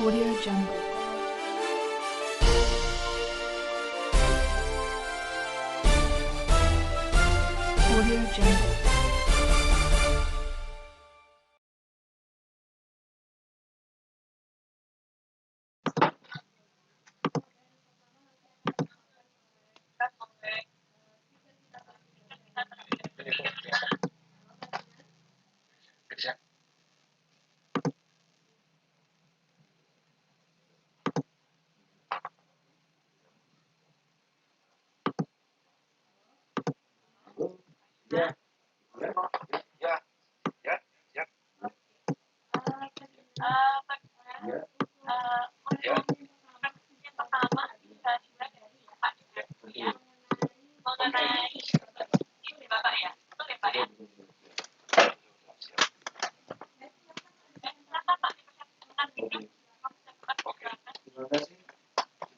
Audio Jungle. Audio Jungle.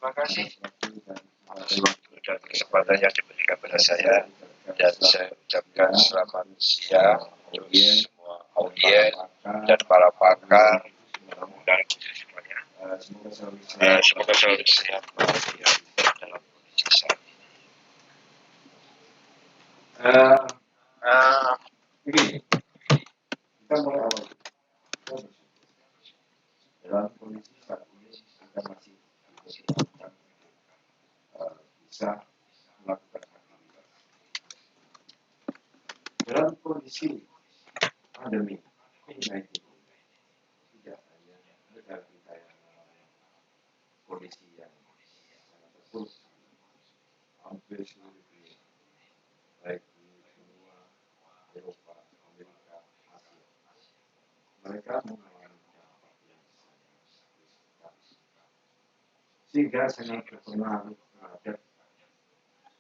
Terima kasih atas waktu dan kesempatan yang diberikan pada saya, dan saya ucapkan selamat siang untuk semua audiens dan para pakar dan semuanya. Semoga selalu sehat dalam kondisi saat ini. Begini, kita mulai awal. Dalam kondisi saat ini kita masih diperlukan bisa melakukan aktivitas. Dalam kondisi pandemi COVID-19, tidak hanya negara kita yang mengalami kondisi yang sangat terpuruk, hampir seluruh dunia, baik di benua Eropa, Amerika, Asia, mereka mengalami dampak yang sangat besar, sehingga sangat berpengaruh terhadap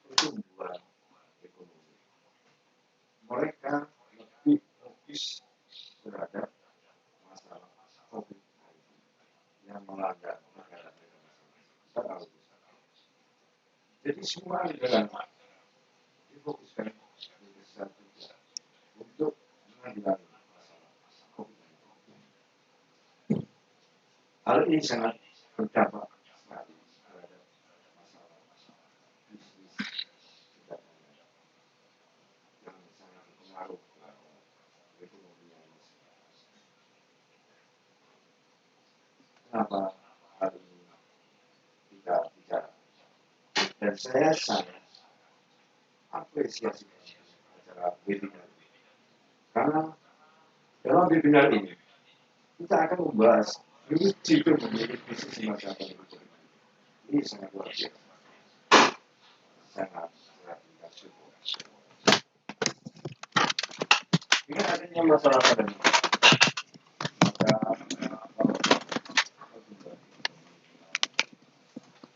pertumbuhan ekonomi. Mereka lebih fokus terhadap masalah COVID-19 yang melanda negara-negara secara besar. Jadi semua negara difokuskan besar juga untuk menanggulangi masalah COVID-19. Hal ini sangat berdampak sekali terhadap masalah bisnis perdagangan yang sangat berpengaruh terhadap perekonomian masyarakat. Kenapa hal ini kita bicara? Dan saya sangat apresiasi acara webinar ini, karena dalam webinar ini kita akan membahas prinsip memilih bisnis di masa pandemi. Ini sangat luar biasa, sangat kita syukur. Dengan adanya masalah pandemi, maka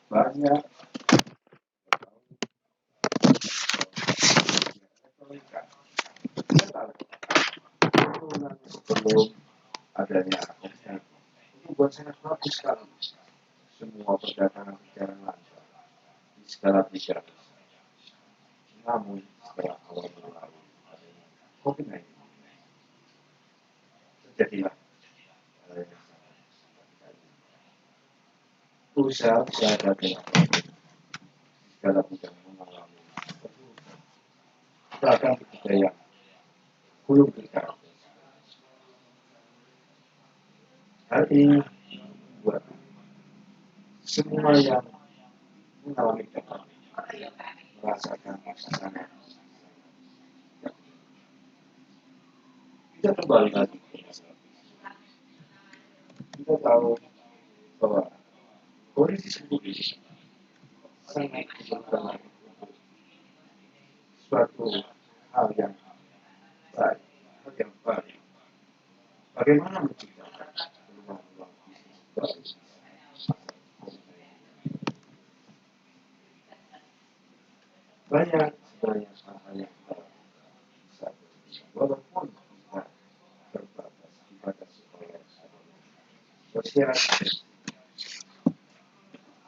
banyak sebelum adanya COVID-19 itu buat sangat bagus sekali. Semua perdagangan berjalan lancar di segala bidang. Namun setelah awal berlalu adanya COVID-19, terjadilah hal yang sangat usaha dagang segala bidang mengalami penurunan. Pedagang budaya belum bergerak. Hal ini membuat semua yang mengalami dampak merasakan sangat. Kita kembali lagi ke masalah. Kita tahu bahwa kondisi seperti ini sangat diperlukan untuk suatu hal yang baik, hal yang baik. Bagaimana menciptakan peluang-peluang bisnis baru? Banyak sebenarnya hal yang kita bisa berusaha, walaupun kita terbatas, dibatasi oleh sosial,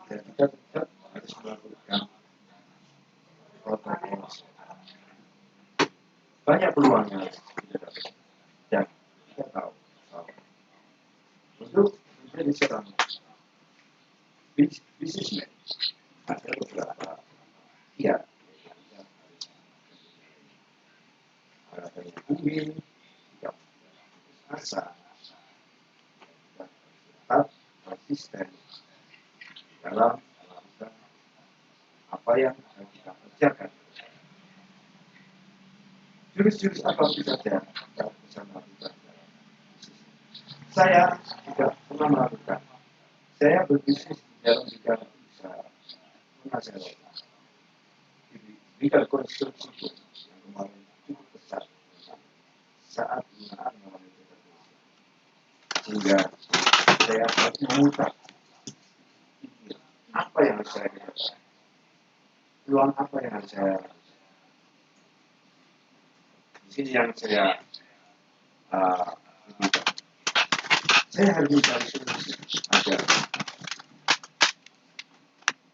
dan kita tetap harus melakukan protokol. Banyak peluang yang kita dapat, dan kita tahu bahwa untuk Jadi seorang bisnismen ada beberapa pihak ada yang ingin tidak asa tetap konsisten dalam melakukan apa yang akan kita kerjakan. Jurus-jurus apa saja kita bisa melakukan. Saya tidak pernah melakukan. Saya berbisnis di dalam bidang usaha penghasilan di bidang konstruksi pun yang kemarin cukup besar saat penggunaan mengalami kegagalan. Sehingga saya harus memutar apa yang harus saya kerjakan, peluang apa yang harus saya lakukan. Di sini yang saya lakukan. Saya harus mencari solusi agar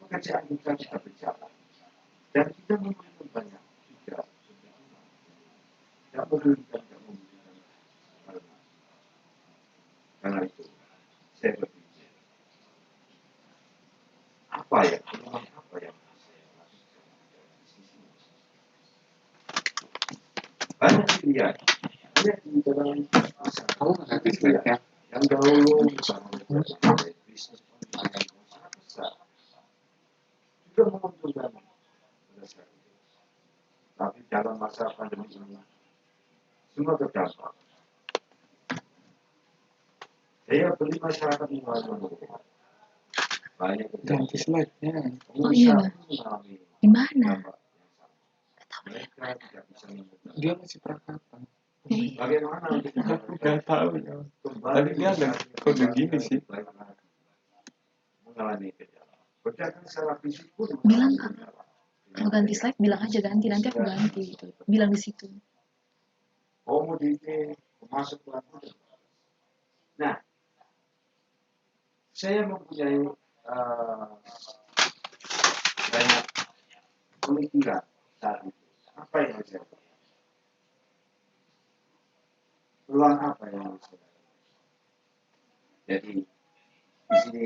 pekerjaan kita bisa berjalan dan kita memberikan banyak juga tidak memberikan karena itu saya berpikir apa ya peluang apa yang saya lakukan banyak pilihan di dalam masyarakat ya yang dahulu misalnya bisnis online sangat besar juga menguntungkan pada saat itu. Tapi dalam masa pandemi ini semua terdampak. Saya beli masyarakat mengalami banyak Ganti slide-nya. mengalami Di mana? dampak yang sama. Mereka tidak bisa memutar. Dia masih prakatan. Bagaimana kita Gak tahu ya. kembali Tapi dia ada kode gini sih. baik lagi mengalami gejala. Pedagang secara fisik pun Bilang, mengalami gejala. Mau ganti slide, bilang aja ganti, nanti aku ganti gitu. Bilang di situ. Komoditi masuk ke. Nah, saya mempunyai banyak pemikiran saat itu. Apa yang harus saya lakukan? Peluang apa yang harus saya lakukan? Jadi, di sini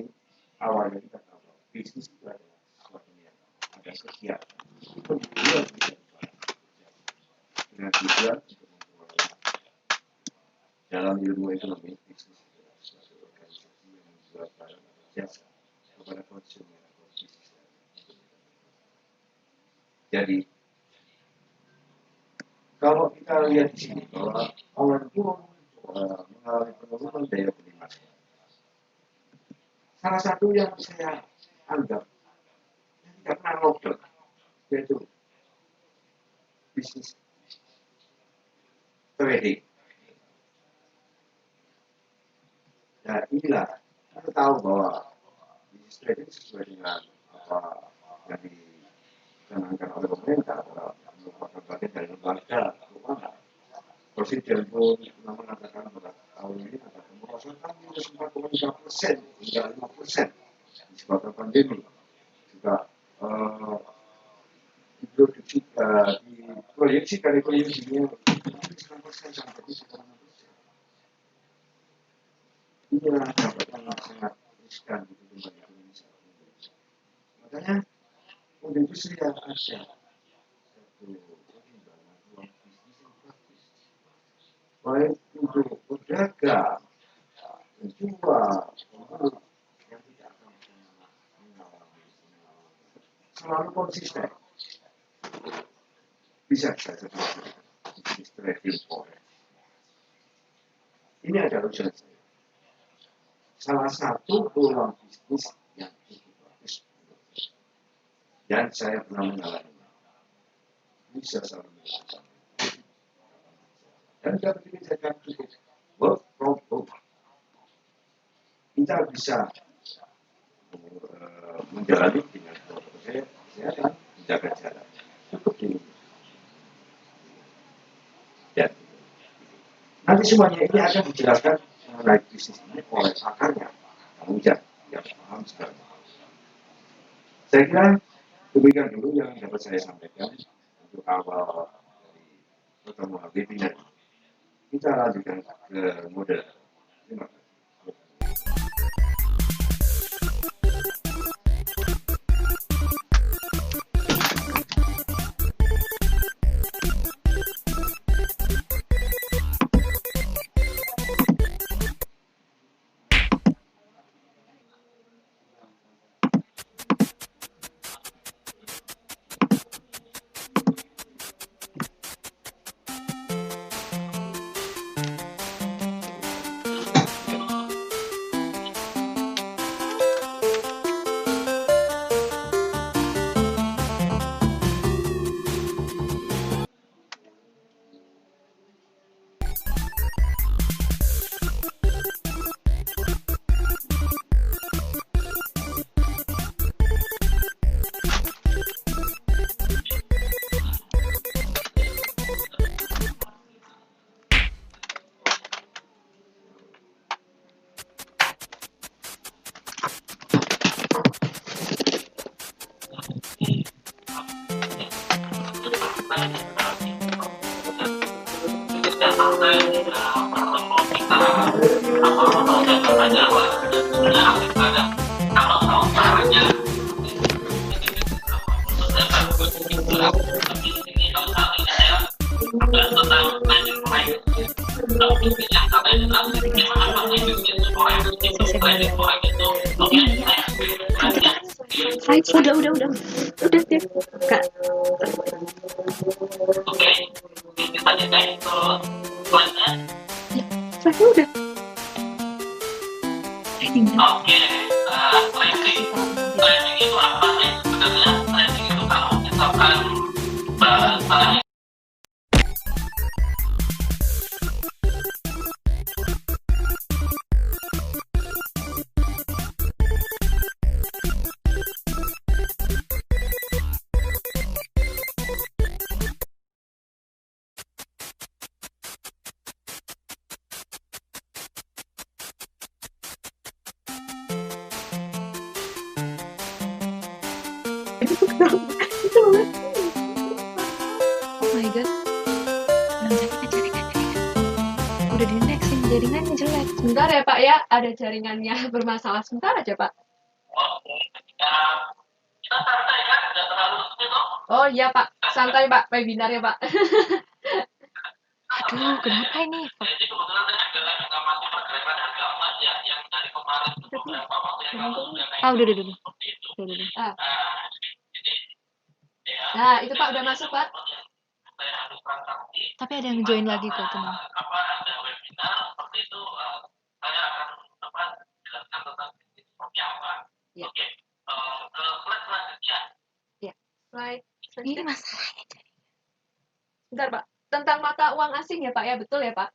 awalnya kita tahu bisnis itu adalah sesuatu yang ada kegiatan. Itu juga bisa dengan tujuan untuk memperoleh dalam ilmu ekonomi bisnis adalah suatu organisasi yang menjual barang atau jasa kepada konsumen atau bisnis. Jadi kalau kita lihat di sini bahwa awal itu mengalami penurunan daya beli masyarakat. Salah satu yang saya anggap yang tidak pernah lockdown yaitu bisnis trading. Nah inilah kita tahu bahwa bisnis trading sesuai dengan apa yang dicanangkan oleh pemerintah adalah merupakan bagian dari lembaga keuangan. Presiden pun pernah mengatakan pada tahun ini ada pemerosotan minus 4,3% hingga 5% disebabkan pandemi. Juga diproyeksikan ekonomi dunia 9% sampai 7,6%. Inilah dampak yang sangat riskan di dunia Indonesia. Makanya untuk industri yang ada satu pertimbangan ruang bisnis yang bagus. Baik untuk pedagang, penjual, pembeli yang tidak akan mengalami selalu konsisten. Bisa saja bisnis trading forex. Ini adalah usaha saya. Salah satu peluang bisnis yang cukup bagus dan saya pernah mengalaminya. Bisa saling melakukan. Dan dapat dikerjakan cukup work from home. Kita bisa menjalani dengan protokol kesehatan, menjaga jarak. Cukup ini. Dan nanti semuanya ini akan dijelaskan mengenai bisnis ini oleh pakarnya, Kang Ujang, yang paham sekali. Saya kira demikian dulu yang dapat saya sampaikan untuk awal dari pertemuan webinar. Kita lanjutkan ke model. Terima kasih. Hai, udah deh, Kak. Slide udah. Tinggal. Makasih, Pak. Oh my god, belum sakit jaringan. Udah di indexin, jaringannya jelek. Sebentar ya Pak ya, ada jaringannya bermasalah. Sebentar aja Pak. Oh iya Pak, santai Pak, webinar ya Pak. Aduh, kenapa ini? Ah, udah. Ah. Nah, itu Pak udah masuk Pak. Tapi ada yang join lagi kok, tenang. Ya. Ya, slide. Ini masalahnya jadi. Bentar Pak, tentang mata uang asing ya Pak ya, betul ya Pak?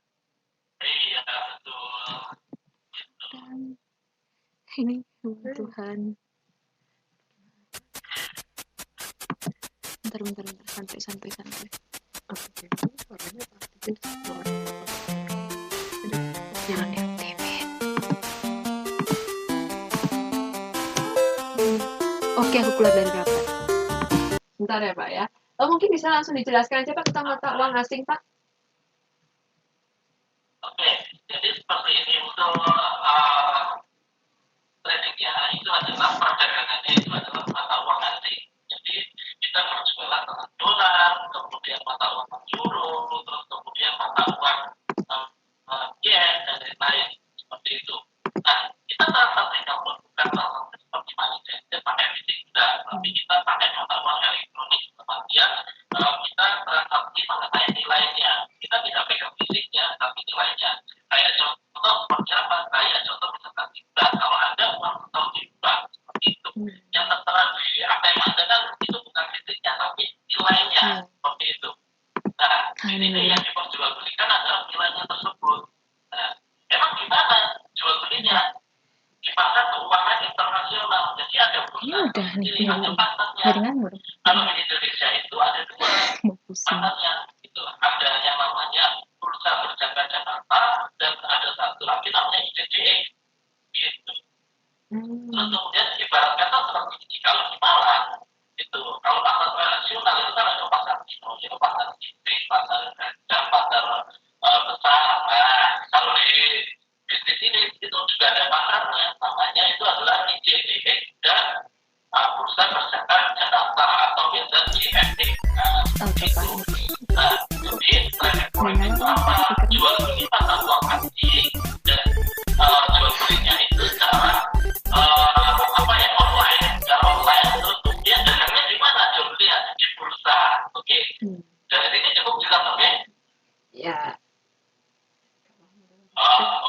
Iya, betul. Ini Tuhan. Bentar, santai. Jangan diaktifin. Oke, aku keluar dari rapat. Bentar ya Pak ya. Mungkin bisa langsung dijelaskan aja Pak tentang mata uang asing Pak. Oke, jadi seperti ini untuk tradingnya itu adalah perdagangannya itu adalah mata uang asing. Jadi kita berjualan dengan dolar, kemudian mata uang euro, terus kemudian mata uang yen dan lain-lain seperti itu. Nah, kita transaksinya pun bukan transaksi seperti money changer pakai fisik juga, tapi kita pakai mata uang elektronik. Kemudian kita transaksi mengenai nilainya. Kita tidak pegang fisiknya, tapi nilainya. Kayak contoh seperti apa? Kayak contoh misalkan kita kalau ada uang atau riba seperti itu, yang tertera di ATM Anda kan itu bukan fisiknya, tapi nilainya seperti itu. Nah, ini yang diperjualbelikan adalah nilainya tersebut. Nah, emang gimana jual belinya? Di pasar keuangan internasional, jadi ada udah nih, ada pasarnya. jaringan udah. Kalau di Indonesia itu ada dua pasarnya, itu ada yang namanya Bursa Berjangka Jakarta dan ada satu lagi namanya ICDE, gitu. Terus kemudian ibaratkan seperti ini, kalau di Malang itu kalau pasar tradisional itu kan ada pasar Cino, itu pasar Cipri, pasar Gajah, pasar besar. Nah, kalau di bisnis ini itu juga ada pasarnya, namanya itu adalah ICDE dan Bursa Berjangka Jakarta atau biasa JFD. Nah, jadi trading itu apa? Jual beli mata uang asing dan jual belinya itu secara online, terus kemudian dagangnya di mana jual belinya di bursa. Oke. Dari sini cukup jelas, oke? Ya.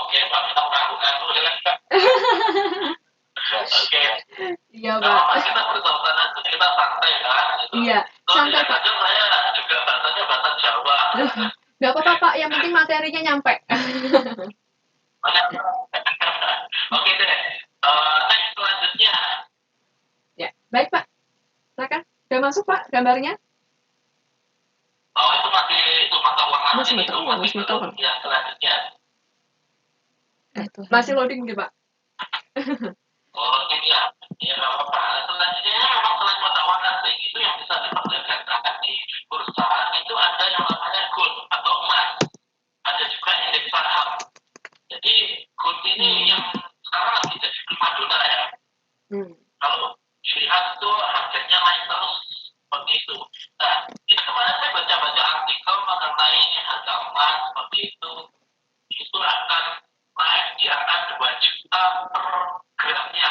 Oke, Pak, kita melakukan dulu ya kan? Oke. Iya Pak. Kita bersama kita santai kan? Iya, santai Pak. Saya juga bahasanya bahasa Jawa. Gak apa-apa Pak, yang penting materinya nyampe. Oke deh. Next selanjutnya. Ya, baik Pak. Silakan. Udah masuk Pak gambarnya? Oh, itu masih itu mata uang asing itu masih mata uang. Ya, selanjutnya. Masih loading nih Pak. Oh, ini ya. Ya, nggak apa-apa. Selanjutnya memang selain mata uang asing itu yang bisa diperdagangkan di bursa itu ada yang namanya gold atau emas. Ada Kalau dilihat tuh harganya naik terus seperti itu. Nah, ini kemarin saya baca-baca artikel mengenai harga emas seperti itu akan naik di angka 2 juta per gramnya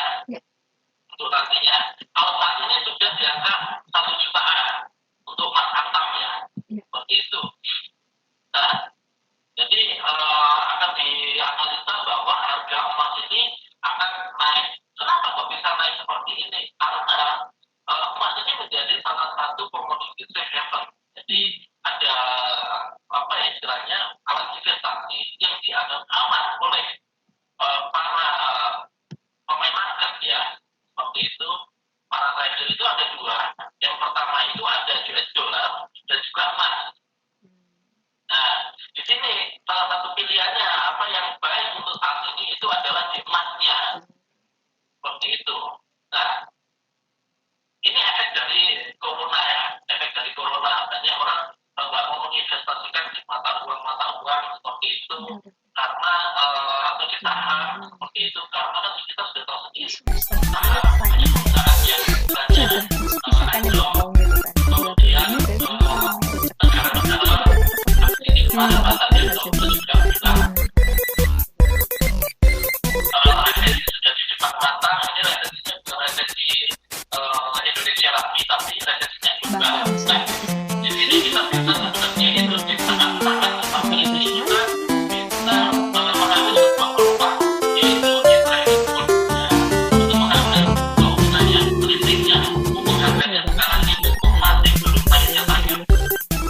untuk nantinya. Kalau saat ini sudah di angka 1 jutaan untuk emas antam ya, seperti itu. Nah, jadi akan dianalisa bahwa harga emas ini akan naik. Kenapa kok bisa naik seperti ini? Karena emas ini menjadi salah satu komoditi safe haven. Jadi ada apa ya istilahnya alat investasi yang dianggap aman oleh para pemain market ya, seperti itu. Para trader itu ada dua. Yang pertama itu ada US dollar dan juga emas. Nah, di sini salah satu pilihannya apa yang baik untuk saat ini itu adalah di emasnya, seperti itu. Nah, ini efek dari corona ya, efek dari corona. Banyak orang nggak mau menginvestasikan di mata uang seperti itu karena atau di saham seperti itu karena kan kita sudah tahu sendiri saham banyak perusahaan yang banyak anjlok, kemudian negara-negara ini mana pasarnya juga bilang resesi sudah di depan mata. Ini resesinya bukan resesi Indonesia lagi tapi resesinya juga. Nah, di sini kita bisa sebenarnya itu di tengah-tengah tetapi ini juga bisa mengambil sebuah peluang yaitu di trading pun untuk mengambil keuntungan politiknya untuk harganya sekarang itu masih belum naiknya tajam.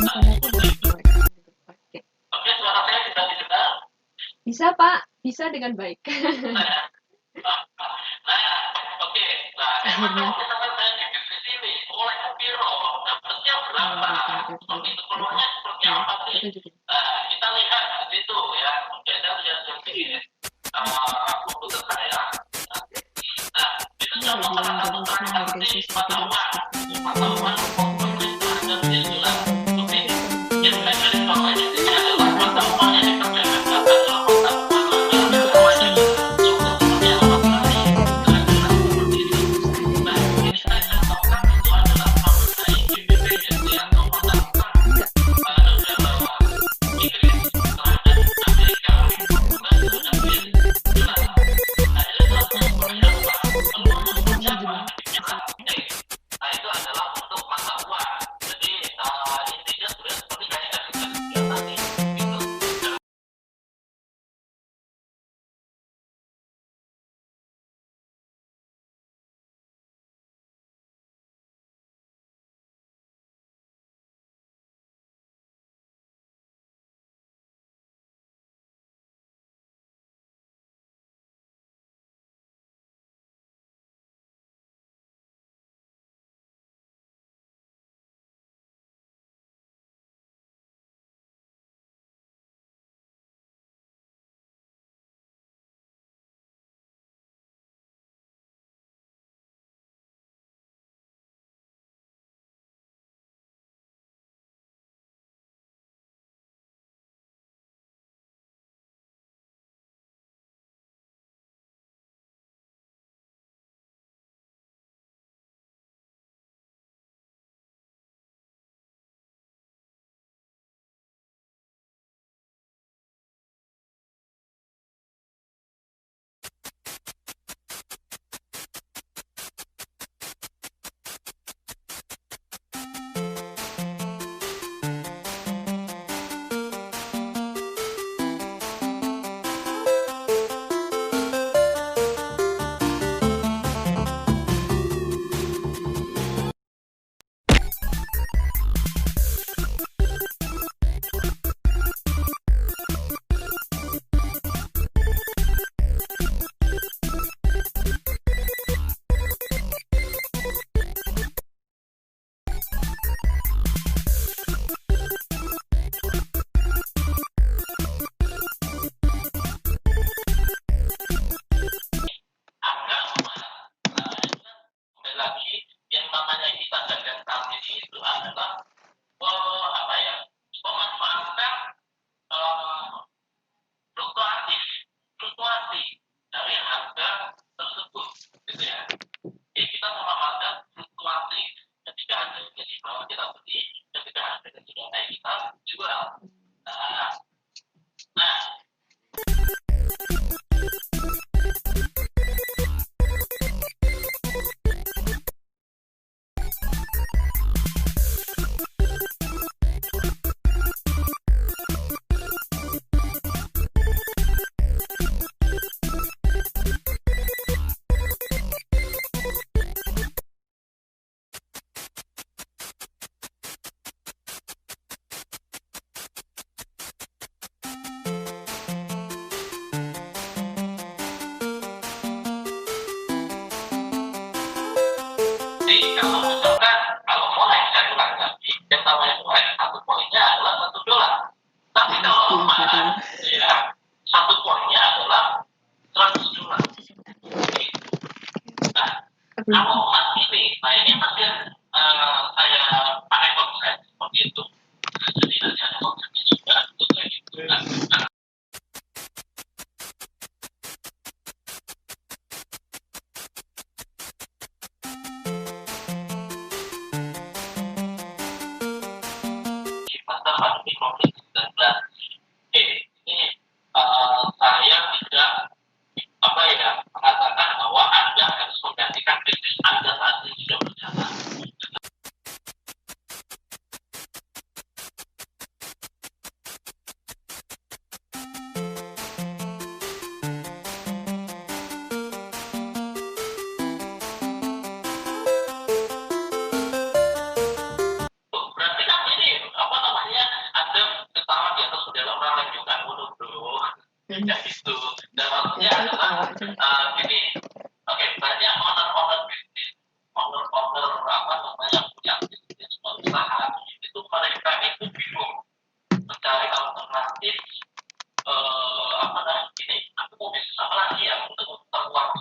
Nah, seperti itu. Oke, suara saya bisa didengar? Bisa Pak, bisa dengan baik. Oke. Nah, emang kalau misalkan saya di bisnis ini oleh Piro, dapatnya berapa? Seperti itu, peluangnya seperti apa sih? Kita lihat di situ ya. Oke, saya lihat sendiri komputer saya. Nah, itu contoh salah satu transaksi mata uang terhadap US dollar. Oke, yang saya garis bawahi di sini adalah mata uang yang diperdagangkan adalah mata uang yang namanya contoh seperti apa tadi. Seperti itu. Nah, ini saya contohkan itu adalah mengenai GBP atau mata uang negara Inggris terhadap Amerika. Nah, itu nanti jelas. Nah, ini adalah peluang berapa? Peluang berapa? Nah, itu adalah untuk Jadi kalau misalkan kalau forex saya ulang lagi, yang namanya forex satu poinnya adalah $1. Tapi kalau emas, ya satu poinnya adalah $100. Nah, kalau emas ini, nah ini masih saya pakai konsep seperti itu. Jadi nanti ada konsepnya juga untuk kayak gitu. Nah, di masa pandemi COVID-19, ini saya tidak mengatakan bahwa Anda harus menggantikan bisnis Anda saat ini sudah berjalan. Berarti kan ini apa namanya Anda ketawa di atas bendera orang lain juga dulu bro. Ya itu. Dan maksudnya adalah gini. Oke, banyak owner bisnis, owner apa namanya punya bisnis usaha itu mereka itu bingung mencari alternatif apa namanya ini aku mau bisnis apa lagi ya untuk memutar uang.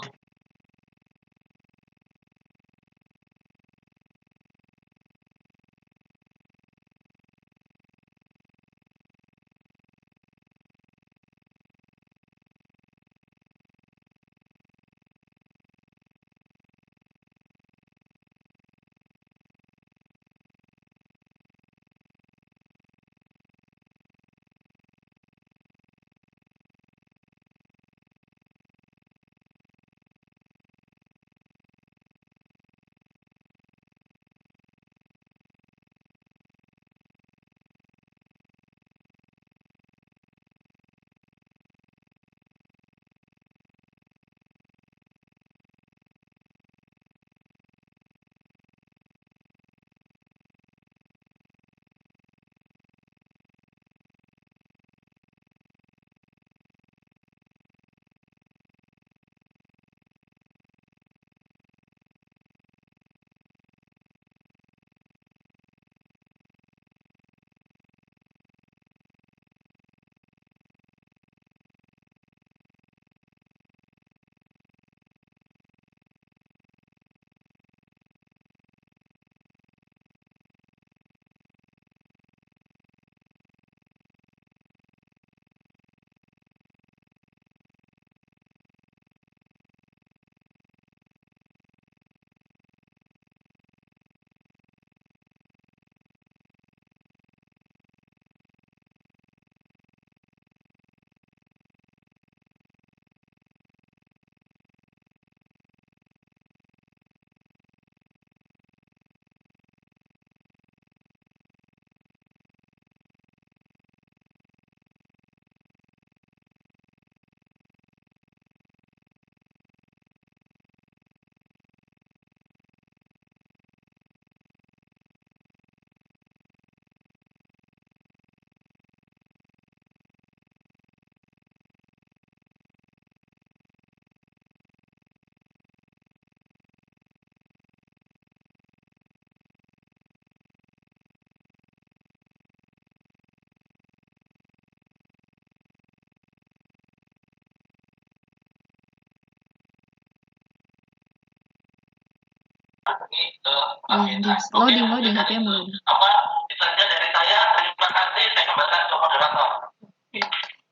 Loading HP-nya mulai. Apa itu saja dari saya. Terima kasih. Saya kembalikan ke moderator.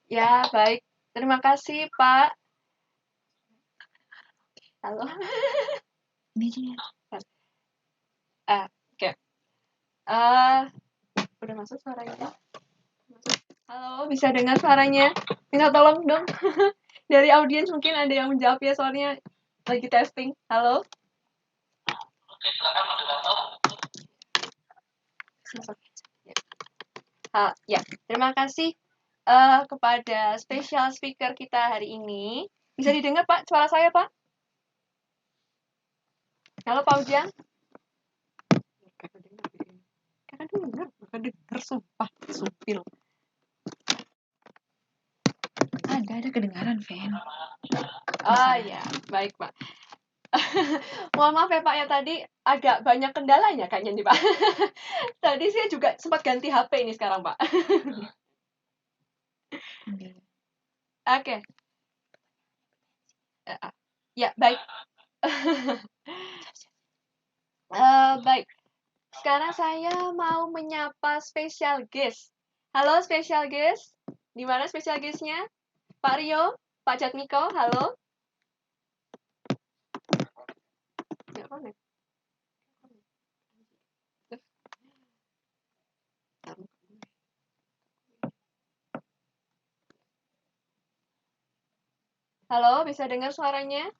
Ya, baik. Terima kasih, Pak. Halo. Ini aja ya. Oke. Udah masuk suaranya? Halo, bisa dengar suaranya? Minta tolong dong. Dari audiens mungkin ada yang menjawab ya, soalnya lagi testing. Halo? Oke, silakan moderator. Ya, terima kasih kepada special speaker kita hari ini. Bisa didengar, Pak, suara saya, Pak? Halo, Pak Ujang? Kakak dengar, sumpah, supil. Ada kedengaran, Fen. Oh ya, baik, Pak. Mohon maaf ya Pak ya, tadi agak banyak kendalanya kayaknya nih Pak. Tadi saya juga sempat ganti HP ini sekarang Pak. Oke. Ya, baik. Baik. Sekarang saya mau menyapa special guest. Halo special guest. Di mana special guest-nya? Pak Rio, Pak Jatmiko, halo. Nggak connect. Halo, bisa dengar suaranya?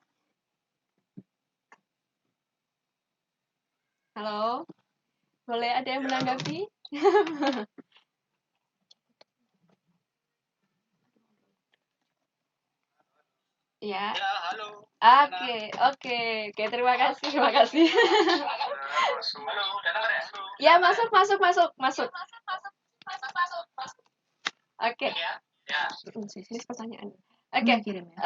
Halo, boleh ada yang menanggapi? Ya. Ya, halo. Oke. Terima kasih. Halo, udah dengar ya? Ya, masuk. Oke. Ya. Ini pertanyaan. Oke. Kirim ya.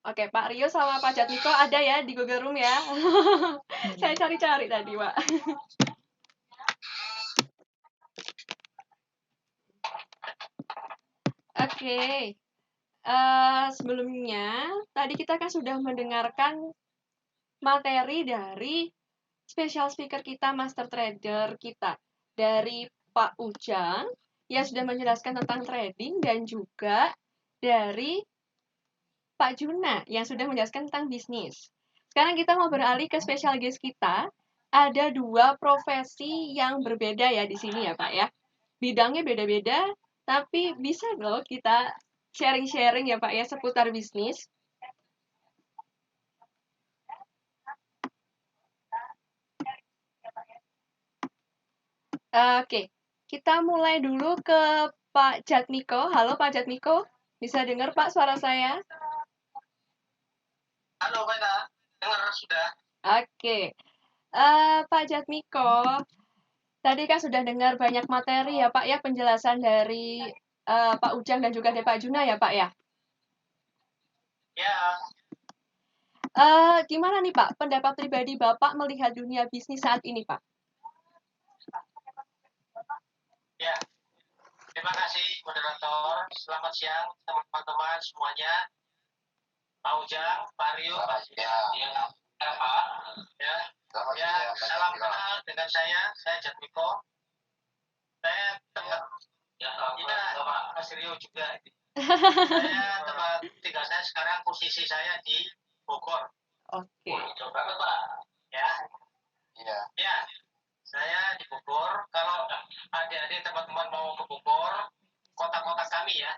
Oke, Pak Rio sama Pak Jatmiko ada ya di Google Room ya. Saya cari-cari tadi, Pak. Oke. Sebelumnya, tadi kita kan sudah mendengarkan materi dari special speaker kita, master trader kita, dari Pak Ujang, yang sudah menjelaskan tentang trading, dan juga dari Pak Juna, yang sudah menjelaskan tentang bisnis. Sekarang kita mau beralih ke special guest kita. Ada 2 profesi yang berbeda ya di sini ya Pak ya. Bidangnya beda-beda, tapi bisa loh kita sharing-sharing ya Pak ya seputar bisnis. Oke, kita mulai dulu ke Pak Jatmiko. Halo Pak Jatmiko, bisa dengar Pak suara saya? Halo, Vena. Dengar sudah? Oke, Pak Jatmiko, tadi kan sudah dengar banyak materi ya Pak ya, penjelasan dari Pak Ujang dan juga dari Pak Juna ya Pak ya. Ya. Gimana nih Pak, pendapat pribadi Bapak melihat dunia bisnis saat ini Pak? Ya. Terima kasih moderator. Selamat siang teman-teman semuanya. Pak Ujang, Pak Rio, Pak Pak. Ya, salam kenal dengan saya Jatmiko. Saya tempat Mas Rio juga. Saya tempat tinggal saya sekarang posisi saya di Bogor. Oke. Coba Pak. Ya. Ya. Saya di Bogor. Kalau adik-adik teman-teman mau ke Bogor, kota-kota kami ya.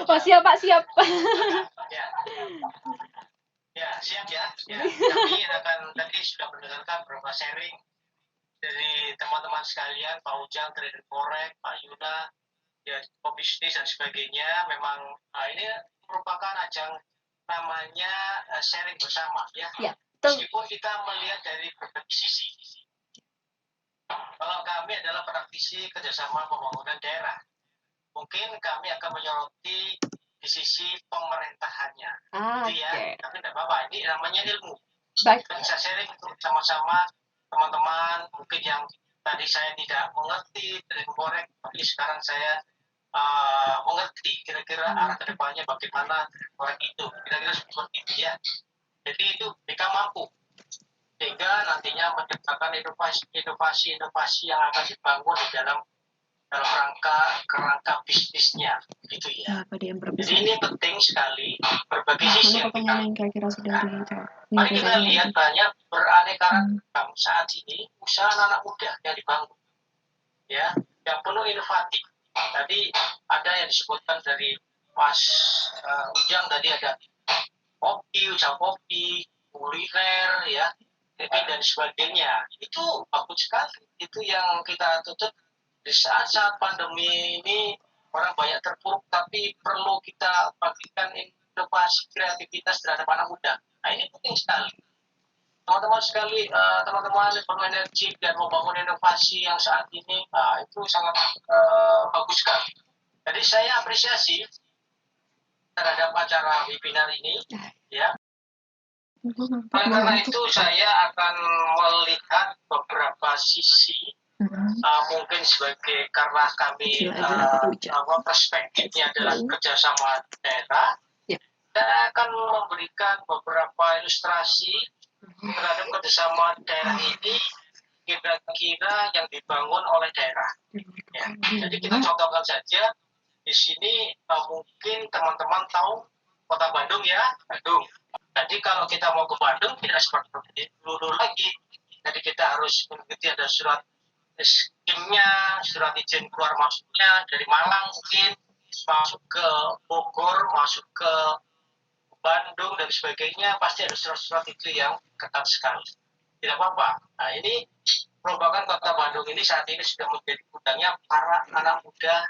Oh siap Pak, siap. Ya, siap ya. Kami akan tadi sudah mendengarkan beberapa sharing dari teman-teman sekalian, Pak Ujang, Trader Forex, Pak Yuna, ya, pebisnis dan sebagainya. Memang ini merupakan ajang namanya sharing bersama ya. Meskipun kita melihat dari berbagai sisi. Kalau kami adalah praktisi kerjasama pembangunan daerah, mungkin kami akan menyoroti di sisi pemerintahannya. Ya, tapi tidak apa-apa, ini namanya ilmu. Kita bisa sharing untuk sama-sama teman-teman mungkin yang tadi saya tidak mengerti dari korek, tapi sekarang saya mengerti kira-kira arah kedepannya bagaimana korek itu, kira-kira seperti itu ya. Jadi itu mereka mampu sehingga nantinya menciptakan inovasi yang akan dibangun di dalam kerangka bisnisnya gitu ya. Jadi ini penting sekali berbagai sisi yang mari kita lihat banyak beraneka ragam saat ini usaha anak muda yang dibangun ya, yang penuh inovatif. Tadi ada yang disebutkan dari Mas Ujang, tadi ada usaha kopi, kuliner ya, dan sebagainya. Itu bagus sekali. Itu yang kita tuntut di saat pandemi ini. Orang banyak terpuruk, tapi perlu kita bagikan inovasi kreativitas terhadap anak muda. Nah ini penting sekali. Teman-teman sekali, teman-teman energi dan membangun inovasi yang saat ini itu sangat bagus sekali. Jadi saya apresiasi terhadap acara webinar ini, ya. Gue Oleh ngantuk karena banget. itu saya akan melihat beberapa sisi, mungkin sebagai karena kami Gila, Pak Uja. perspektifnya adalah kerjasama daerah, Ya. saya akan memberikan beberapa ilustrasi terhadap kerjasama daerah ini kira-kira yang dibangun oleh daerah. Ya. Jadi kita contohkan saja di sini, mungkin teman-teman tahu Kota Bandung ya, Bandung. Jadi kalau kita mau ke Bandung tidak seperti dulu lagi. Jadi kita harus mengikuti ada surat skimnya, surat izin keluar masuknya dari Malang mungkin masuk ke Bogor, masuk ke Bandung dan sebagainya, pasti ada surat-surat itu yang ketat sekali. Tidak apa-apa. Nah ini merupakan Kota Bandung ini saat ini sudah menjadi gudangnya para anak muda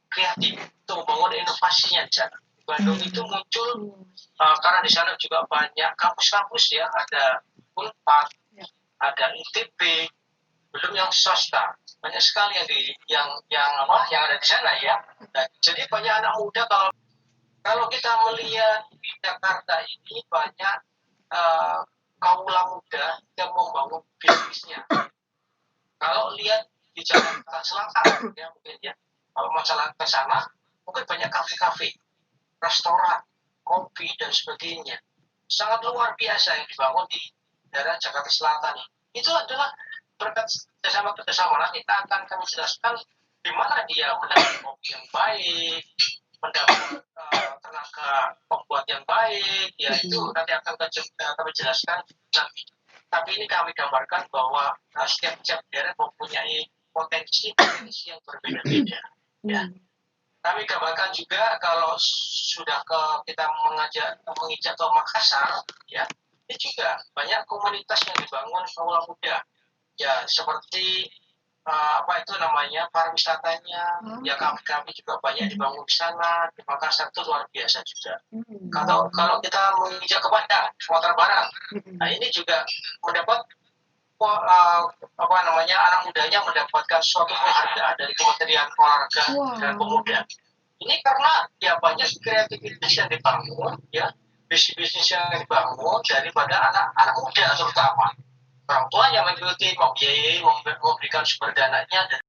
kreatif untuk membangun inovasinya di sana. Bandung itu muncul karena di sana juga banyak kampus-kampus ya, ada Unpad, ada ITB, belum yang swasta, banyak sekali yang ada di sana ya. Nah, jadi banyak anak muda kalau kita melihat di Jakarta ini banyak kaula muda yang membangun bisnisnya. Kalau lihat di Jakarta Selatan ya mungkin ya, kalau masalah ke sana mungkin banyak kafe-kafe, restoran, kopi dan sebagainya. Sangat luar biasa yang dibangun di daerah Jakarta Selatan ini. Itu adalah berkat kerjasama nanti kami jelaskan di mana dia mendapat kopi yang baik, mendapat tenaga pembuat yang baik, ya itu nanti akan kami jelaskan nanti. Tapi ini kami gambarkan bahwa setiap daerah mempunyai potensi yang berbeda-beda. Ya. Kami gambarkan juga kalau sudah kita menginjak ke Makassar, ya, ini juga banyak komunitas yang dibangun kaula muda, ya seperti pariwisatanya, ya kami juga banyak dibangun di sana. Di Makassar itu luar biasa juga. Kalau kita menginjak ke Padang, Sumatera Barat, nah ini juga mendapat anak mudanya mendapatkan suatu penghargaan dari Kementerian Olahraga dan Pemuda. Ini karena ya banyak kreativitas yang dibangun, ya bisnis yang dibangun daripada anak muda terutama. Orang tua yang mengikuti, membiayai, memberikan sumber dananya. Dan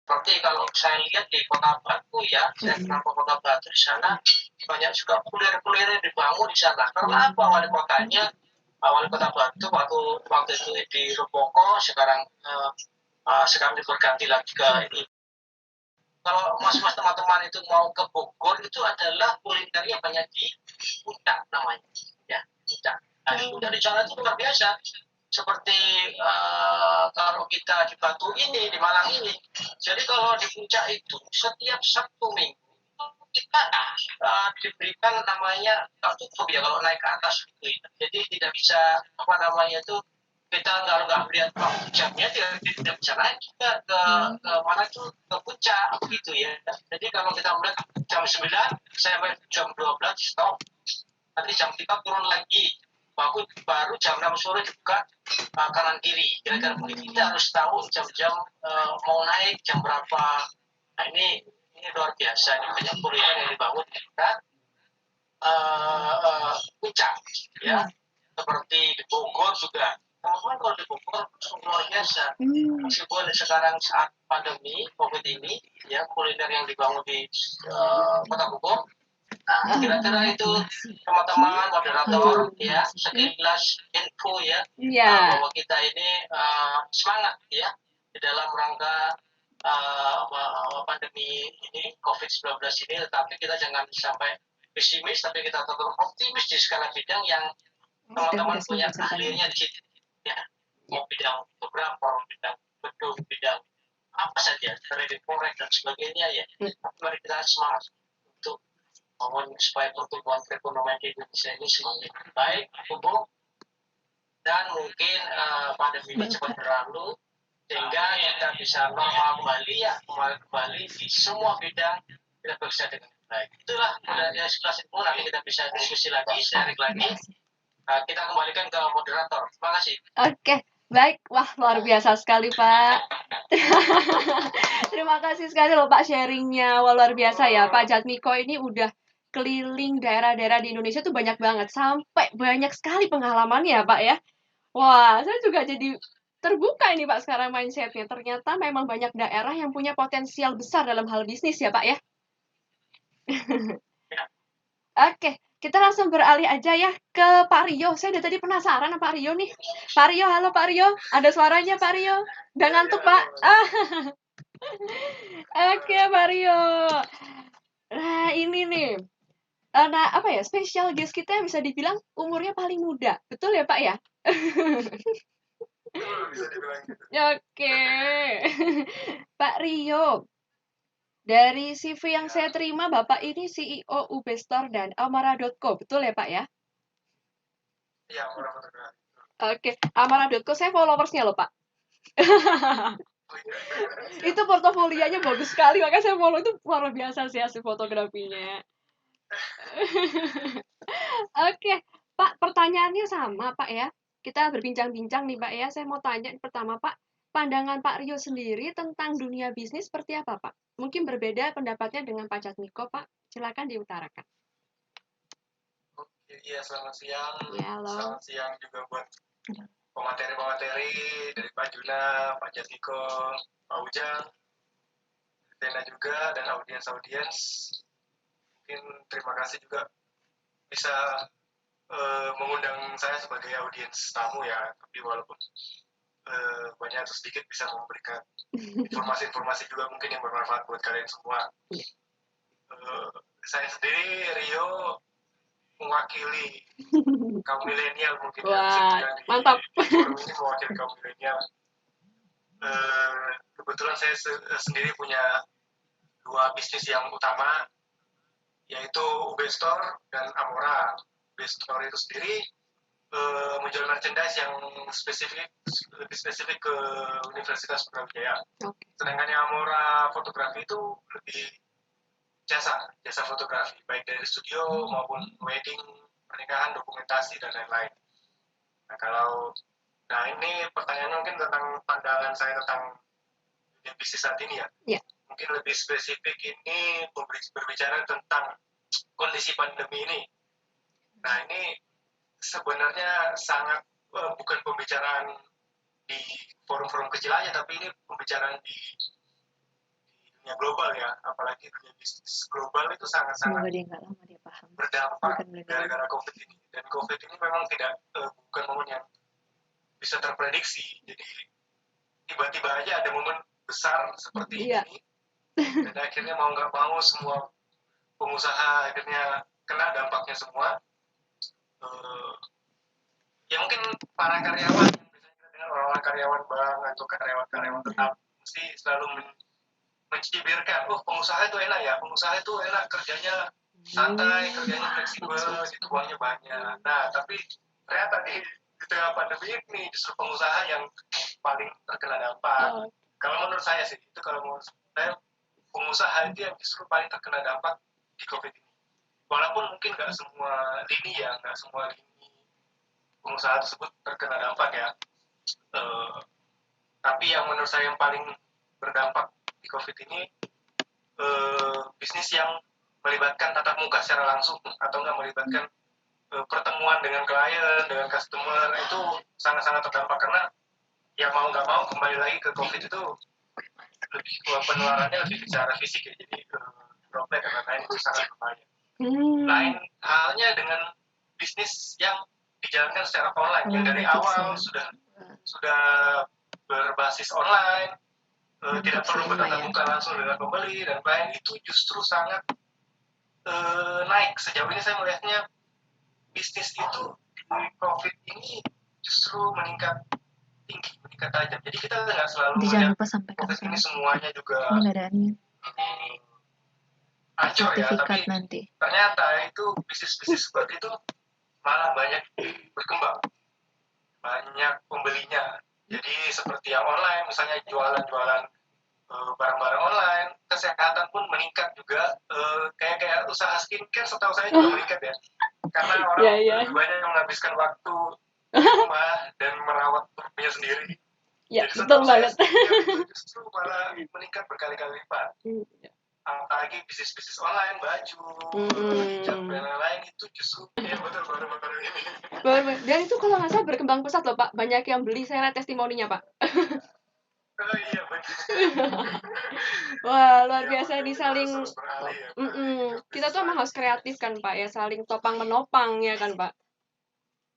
seperti kalau saya lihat di Kota Batu ya, saya pernah ke Kota Batu di sana banyak juga kuliah-kuliah yang dibangun di sana. Karena apa? Wali Kota Batu waktu itu di Rupoko, sekarang diberganti lagi ke ini. Kalau mas-mas teman-teman itu mau ke Bogor itu adalah kulinernya banyak di Puncak namanya, ya Puncak. Nah di Puncak di sana itu luar biasa. Seperti kalau kita di Batu ini, di Malang ini. Jadi kalau di Puncak itu setiap Sabtu Minggu kita diberikan namanya tutup ya kalau naik ke atas gitu ya. Jadi tidak bisa kita nggak melihat jamnya tidak bisa naik kita ke mana itu ke puncak gitu ya. Jadi kalau kita melihat jam 9 sampai jam 12 stop, nanti jam 3 turun lagi, baru jam 6 sore dibuka kanan kiri. Kira-kira kita harus tahu jam-jam mau naik jam berapa. Nah ini luar biasa, ini banyak kuliah yang dibangun di puncak ya, seperti di Bogor juga. Teman-teman kalau di Bogor luar biasa, meskipun sekarang saat pandemi COVID ini, ya kuliner yang dibangun di Kota Bogor. Nah, kira-kira itu teman-teman moderator ya, sekilas info ya, bahwa kita ini semangat ya di dalam rangka pandemi ini COVID-19 ini, tetapi kita jangan sampai pesimis, tapi kita tetap optimis di skala bidang yang teman-teman punya ahlinya di situ. Ya, mau bidang fotografer, bidang gedung, bidang apa saja, dari korek dan sebagainya ya. Mari kita semangat untuk membangun supaya pertumbuhan perekonomian di Indonesia ini semakin baik, tumbuh, dan mungkin pandemi ini cepat berlalu sehingga kita bisa normal kembali di semua bidang, kita bisa dengan baik. Itulah dari ekspresi pun, nanti kita bisa diskusi lagi, sharing lagi. Kita kembalikan ke moderator. Terima kasih. Oke, baik. Wah, luar biasa sekali, Pak. Terima kasih sekali loh Pak sharingnya. Wah, luar biasa ya. Pak Jatmiko ini udah keliling daerah-daerah di Indonesia tuh banyak banget. Sampai banyak sekali pengalamannya Pak ya. Wah, saya juga jadi terbuka ini Pak sekarang mindsetnya. Ternyata memang banyak daerah yang punya potensial besar dalam hal bisnis ya Pak ya. Oke, kita langsung beralih aja ya ke Pak Rio. Saya dari tadi penasaran sama Pak Rio nih. Pak Rio, halo Pak Rio. Ada suaranya Pak Rio. Udah ngantuk Pak? Oke Pak Rio. Nah ini nih. Nah apa ya, special guest kita yang bisa dibilang umurnya paling muda. Betul ya Pak ya? Bisa dibilang gitu. Oke. Pak Rio, dari CV yang saya terima, Bapak ini CEO Ubestore dan Amara.co, betul ya Pak ya? Iya, orang fotografi. Oke, Amara.co saya followersnya loh Pak. Oh, iya. Itu portofolionya bagus sekali, makanya saya follow, itu luar biasa sih hasil fotografinya. Oke, Pak, pertanyaannya sama Pak ya. Kita berbincang-bincang nih Pak ya. Saya mau tanya pertama Pak, pandangan Pak Rio sendiri tentang dunia bisnis seperti apa Pak? Mungkin berbeda pendapatnya dengan Pak Jatmiko Pak. Silakan diutarakan. Oke, iya, selamat siang. Ya, halo. Selamat siang juga buat pemateri-pemateri dari Pak Juna, Pak Jatmiko, Pak Ujang, Tena juga, dan audiens-audiens. Mungkin terima kasih juga bisa mengundang saya sebagai audiens tamu ya, tapi walaupun banyak atau sedikit bisa memberikan informasi-informasi juga mungkin yang bermanfaat buat kalian semua. Saya sendiri Rio mewakili kaum milenial mungkin ya, bisa Wah, dibilang mantap. di forum ini mewakili kaum milenial. Kebetulan saya sendiri punya dua bisnis yang utama, yaitu Ubestore dan Amora. Ubestore itu sendiri menjual merchandise yang lebih spesifik ke Universitas Brawijaya. Oke. Sedangkan yang Amora fotografi itu lebih jasa fotografi, baik dari studio maupun wedding, pernikahan, dokumentasi dan lain-lain. Nah ini pertanyaannya mungkin tentang pandangan saya tentang dunia bisnis saat ini ya. Ya. Mungkin lebih spesifik ini berbicara tentang kondisi pandemi ini. Nah ini sebenarnya sangat bukan pembicaraan di forum-forum kecil aja, tapi ini pembicaraan di dunia global ya, apalagi dunia bisnis global itu sangat-sangat berdampak gara-gara COVID ini. Dan COVID ini memang bukan momen yang bisa terprediksi. Jadi tiba-tiba aja ada momen besar seperti ini, dan akhirnya mau nggak mau semua pengusaha akhirnya kena dampaknya semua. Ya mungkin para karyawan, biasanya kita dengar orang-orang karyawan bank atau karyawan tetap mesti selalu mencibirkan, pengusaha itu enak ya, pengusaha itu enak, kerjanya santai, kerjanya fleksibel, gitu, uangnya banyak. Nah tapi ternyata di tengah pandemi ini justru pengusaha yang paling terkena dampak. Kalau menurut saya sih, itu kalau menurut saya pengusaha itu yang justru paling terkena dampak di COVID ini. Walaupun mungkin nggak semua lini pengusaha tersebut terkena dampak ya. Tapi yang menurut saya yang paling berdampak di COVID ini bisnis yang melibatkan tatap muka secara langsung atau nggak melibatkan pertemuan dengan klien, dengan customer, itu sangat-sangat terdampak karena ya mau nggak mau kembali lagi ke COVID itu lebih penularannya lebih secara fisik ya, jadi droplet dan lain-lain itu sangat berbahaya. Lain halnya dengan bisnis yang dijalankan secara online yang dari awal sudah berbasis online, tidak perlu bertatap muka langsung dengan pembeli dan lain, itu justru sangat naik. Sejauh ini saya melihatnya bisnis itu di COVID ini justru meningkat tinggi, meningkat tajam. Jadi kita nggak selalu melihat COVID ini semuanya juga hancur ya, tapi ternyata itu bisnis-bisnis seperti itu malah banyak berkembang, banyak pembelinya. Jadi seperti yang online, misalnya jualan-jualan barang-barang online, kesehatan pun meningkat juga. Kayak usaha skincare setahu saya juga meningkat ya, karena orang lebih banyak menghabiskan waktu di rumah dan merawat tubuhnya sendiri. Ya, Jadi betul setelah saya banget. setia itu justru malah meningkat berkali-kali lipat. Ya. Apalagi bisnis-bisnis online, baju, hijab, dan lain-lain itu justru ya betul baru-baru ini. Dan itu kalau nggak salah berkembang pesat loh Pak. Banyak yang beli, saya lihat testimoninya Pak. Oh iya benar. Wah, luar Ya, biasa makanya nih kita saling. harus beralih ya, beralih ke Kita bisnis tuh emang lain. harus kreatif kan Pak ya, saling topang menopang ya kan Pak.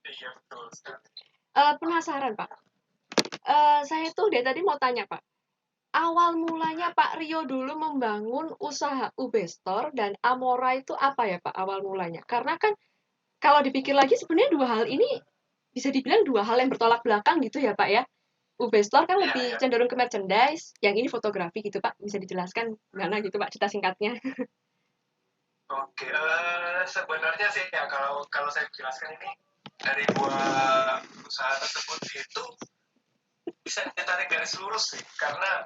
Iya betul sekali. Penasaran Pak. Saya tuh dari tadi mau tanya Pak. Awal mulanya Pak Rio dulu membangun usaha Ubestor dan Amora itu apa ya Pak awal mulanya? Karena kan kalau dipikir lagi sebenarnya dua hal ini bisa dibilang dua hal yang bertolak belakang gitu ya Pak ya. Ubestor kan Iya, lebih iya. cenderung ke merchandise, yang ini fotografi gitu Pak. Bisa dijelaskan gimana gitu Pak cerita singkatnya? Oke, sebenarnya sih ya kalau saya jelaskan ini dari dua usaha tersebut itu bisa ditarik garis lurus sih, karena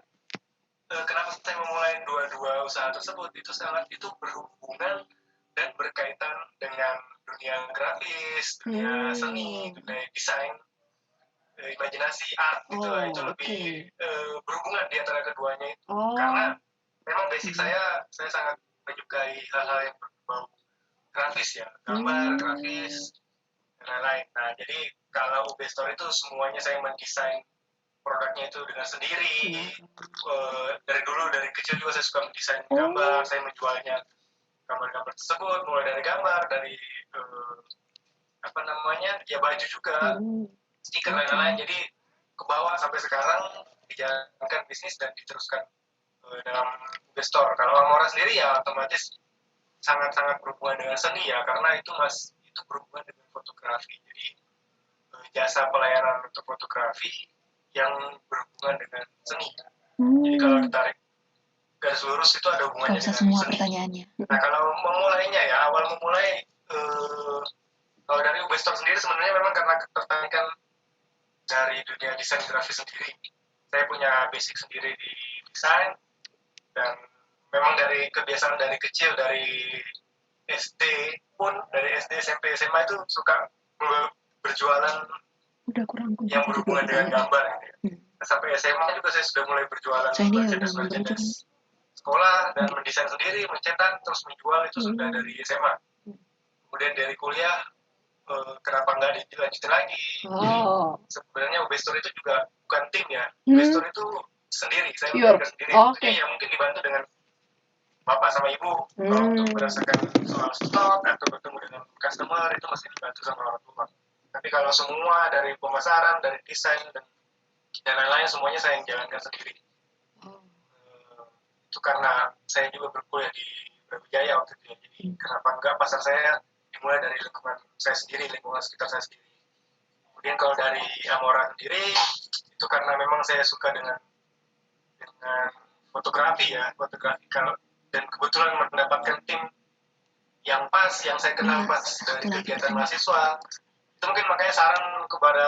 kenapa saya memulai dua usaha tersebut itu berhubungan dan berkaitan dengan dunia grafis, dunia seni, dunia desain, imajinasi, art gitu lah. Itu lebih berhubungan di antara keduanya itu. Karena memang basic saya sangat menyukai hal-hal yang berbau grafis ya, gambar, grafis, dan lain-lain. Nah, jadi kalau UB Store itu semuanya saya mendesain produknya itu dengan sendiri. Dari kecil juga saya suka mendesain gambar, saya menjualnya gambar-gambar tersebut, mulai dari gambar, dari ya baju juga, stiker dan lain-lain. Jadi ke bawah sampai sekarang dijalankan bisnis dan diteruskan dalam UB Store. Kalau Amora sendiri ya otomatis sangat-sangat berhubungan dengan seni ya, karena itu berhubungan dengan fotografi. Jadi jasa pelayanan untuk fotografi yang berhubungan dengan seni. Jadi kalau ditarik garis lurus itu ada hubungannya dengan semua seni. pertanyaannya. Nah kalau memulainya ya, awal memulai kalau dari UB Store sendiri sebenarnya memang karena ketertarikan dari dunia desain grafis sendiri. Saya punya basic sendiri di desain, dan memang dari kebiasaan dari kecil, dari SD pun, dari SD, SMP, SMA itu suka berjualan yang berhubungan dengan gambar gitu ya. Sampai SMA juga saya sudah mulai berjualan merchandise sekolah dan mendesain sendiri, mencetak, terus menjual itu sudah dari SMA. Kemudian dari kuliah, kenapa nggak dilanjutin lagi? Sebenarnya UB Store itu juga bukan tim ya. UB Store itu sendiri, saya menjaga sendiri. Jadi ya mungkin dibantu dengan bapak sama ibu untuk berdasarkan soal stok atau bertemu dengan customer itu masih dibantu sama orang tua. Tapi kalau semua dari pemasaran, dari desain dan lain-lain semuanya saya yang jalankan sendiri. Itu karena saya juga berkuliah di Brawijaya waktu itu. Jadi kenapa enggak pasar saya dimulai dari lingkungan saya sendiri, lingkungan sekitar saya sendiri. Kemudian kalau dari Amora sendiri itu karena memang saya suka dengan fotografi ya, dan kebetulan mendapatkan tim yang pas, yang saya kenal pas dari kegiatan mahasiswa. Itu mungkin makanya saran kepada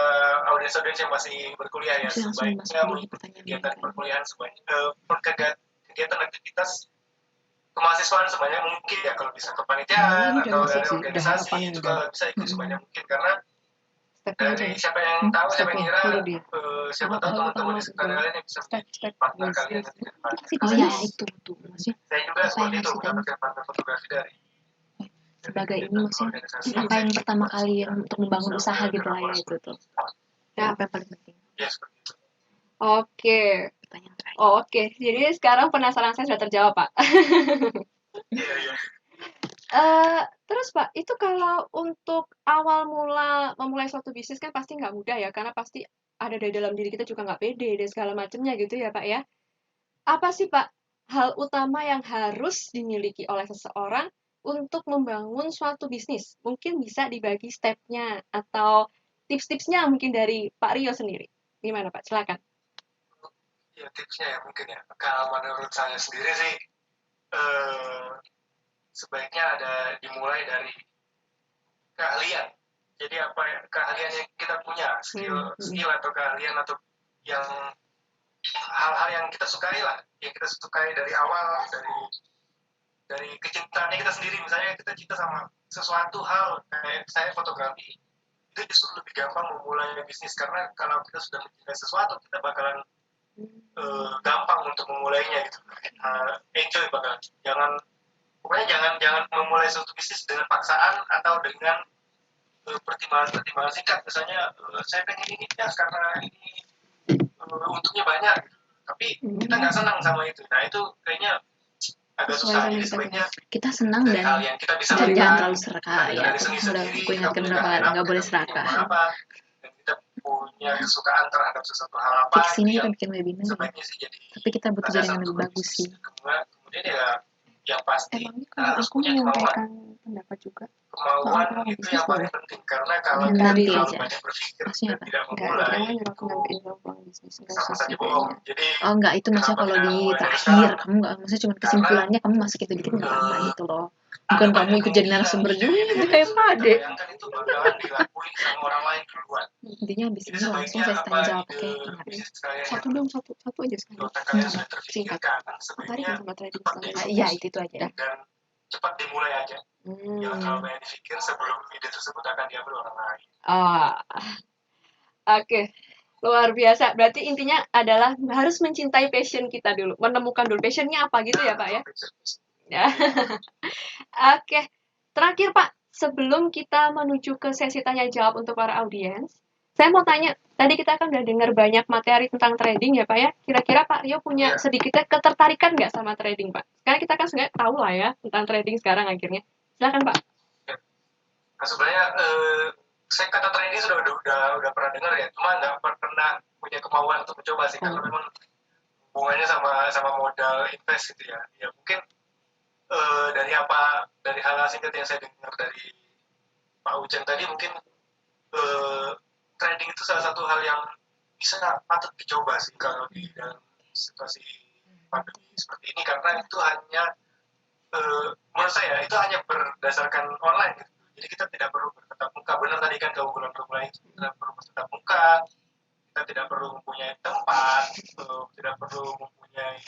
audiens-audiens yang masih berkuliah ya, sebaiknya mengikuti kegiatan perkuliahan kegiatan aktivitas kemahasiswaan sebanyak mungkin ya, kalau bisa kepanitiaan atau dari organisasi juga bisa ikut sebanyak mungkin, karena dari siapa yang tahu, siapa yang ngira, siapa tahu teman-teman di sekitar kalian yang bisa menjadi partner kalian nanti ke depan. Itu tuh maksudnya Saya juga seperti itu mendapatkan partner fotografi dari sebagai ini maksudnya apa yang pertama kali untuk membangun usaha gitu lah ya itu tuh. Ya, apa yang paling penting? Ya seperti itu. Oke, jadi sekarang penasaran saya sudah terjawab Pak. Iya. Terus Pak, itu kalau untuk awal mula memulai suatu bisnis kan pasti nggak mudah ya, karena pasti ada dari dalam diri kita juga nggak pede dan segala macamnya gitu ya Pak ya. Apa sih Pak hal utama yang harus dimiliki oleh seseorang untuk membangun suatu bisnis? Mungkin bisa dibagi step-nya atau tips-tipsnya mungkin dari Pak Rio sendiri. Gimana Pak? Silakan. Ya tipsnya ya mungkin ya. Kalau menurut saya sendiri sih sebaiknya dimulai dari keahlian. Jadi apa ya, keahlian yang kita punya, skill atau keahlian atau yang hal-hal yang kita sukai lah, yang kita sukai dari awal, dari kecintaannya kita sendiri. Misalnya kita cinta sama sesuatu hal, kayak saya fotografi, itu justru lebih gampang memulai bisnis, karena kalau kita sudah mencintai sesuatu kita bakalan gampang untuk memulainya gitu. Enjoy bakalan. Pokoknya jangan memulai suatu bisnis dengan paksaan atau dengan pertimbangan singkat. Misalnya saya pengen ini ya karena ini untungnya banyak gitu. Tapi kita nggak senang sama itu. Nah itu kayaknya agak Sesuai susah. sama Jadi kita sebaiknya kita senang dari hal dan yang kita bisa jangan lakukan, terlalu serakah ya. dari seni Udah sendiri, aku kita ingatkan punya berapa kali minat, nggak boleh kita punya serakah. apa, dan kita punya kesukaan terhadap sesuatu hal apa Fix ini itu kita yang bikin webinar ya. sebaiknya sih jadi Tapi kita butuh landasan jaringan untuk lebih bagus berbisnis. sih. Kemudian ya yang pasti Emangnya kita kalau harus aku punya kemauan. menyampaikan pendapat juga, Kemauan kalau itu bisnis yang paling boleh? penting, karena kalau Nanti kita terlalu aja. banyak berpikir Maksudnya dan apa? tidak Enggak, memulai jangan nyuruh aku itu nyampein peluang bisnis, enggak sama usah saja sih bohong. kayaknya. Jadi Oh enggak, itu maksudnya kenapa kalau tidak di mulai dari terakhir sekarang? kamu nggak, maksudnya cuma Karena kesimpulannya kamu masuk itu dikit nggak apa gitu loh. ada Bukan kamu banyak ikut jadi kemungkinan narasumber juga ide-ide itu yang kayak sudah kita pade. bayangkan itu bakalan dilakuin sama orang lain duluan. Intinya habis Jadi ini langsung sebaiknya saya apa tanya jawab, ide oke? Ingat. bisnis kalian Satu yang dong, satu aja di sekali. otak kalian sudah Singkat. terfikirkan, Tertarik sebaiknya nggak sama trading cepat sekali? Ah, diekspos iya itu aja. dan cepat dimulai aja. Jangan terlalu banyak dipikir sebelum ide tersebut akan diambil orang lain. Oke. Luar biasa. Berarti intinya adalah harus mencintai passion kita dulu. Menemukan dulu passionnya apa gitu ya Pak ya? Ya. Oke. Terakhir Pak, sebelum kita menuju ke sesi tanya jawab untuk para audiens, saya mau tanya, tadi kita kan udah dengar banyak materi tentang trading ya Pak ya. Kira-kira Pak Rio punya sedikitnya ketertarikan nggak sama trading Pak? Sekarang kita kan sebenarnya tahu lah ya tentang trading sekarang akhirnya. Silakan Pak. Nah sebenarnya saya kata trading udah pernah dengar ya, cuma nggak pernah punya kemauan untuk mencoba sih, karena memang hubungannya sama modal invest gitu ya. Ya mungkin dari hal singkat yang saya dengar dari Pak Ujang tadi, mungkin trading itu salah satu hal yang bisa patut dicoba sih kalau di dalam situasi pandemi seperti ini, karena itu hanya menurut saya itu hanya berdasarkan online gitu. Jadi kita tidak perlu bertatap muka. Benar tadi kan keunggulan-keunggulan itu, kita perlu bertatap muka, kita tidak perlu mempunyai tempat, tidak perlu mempunyai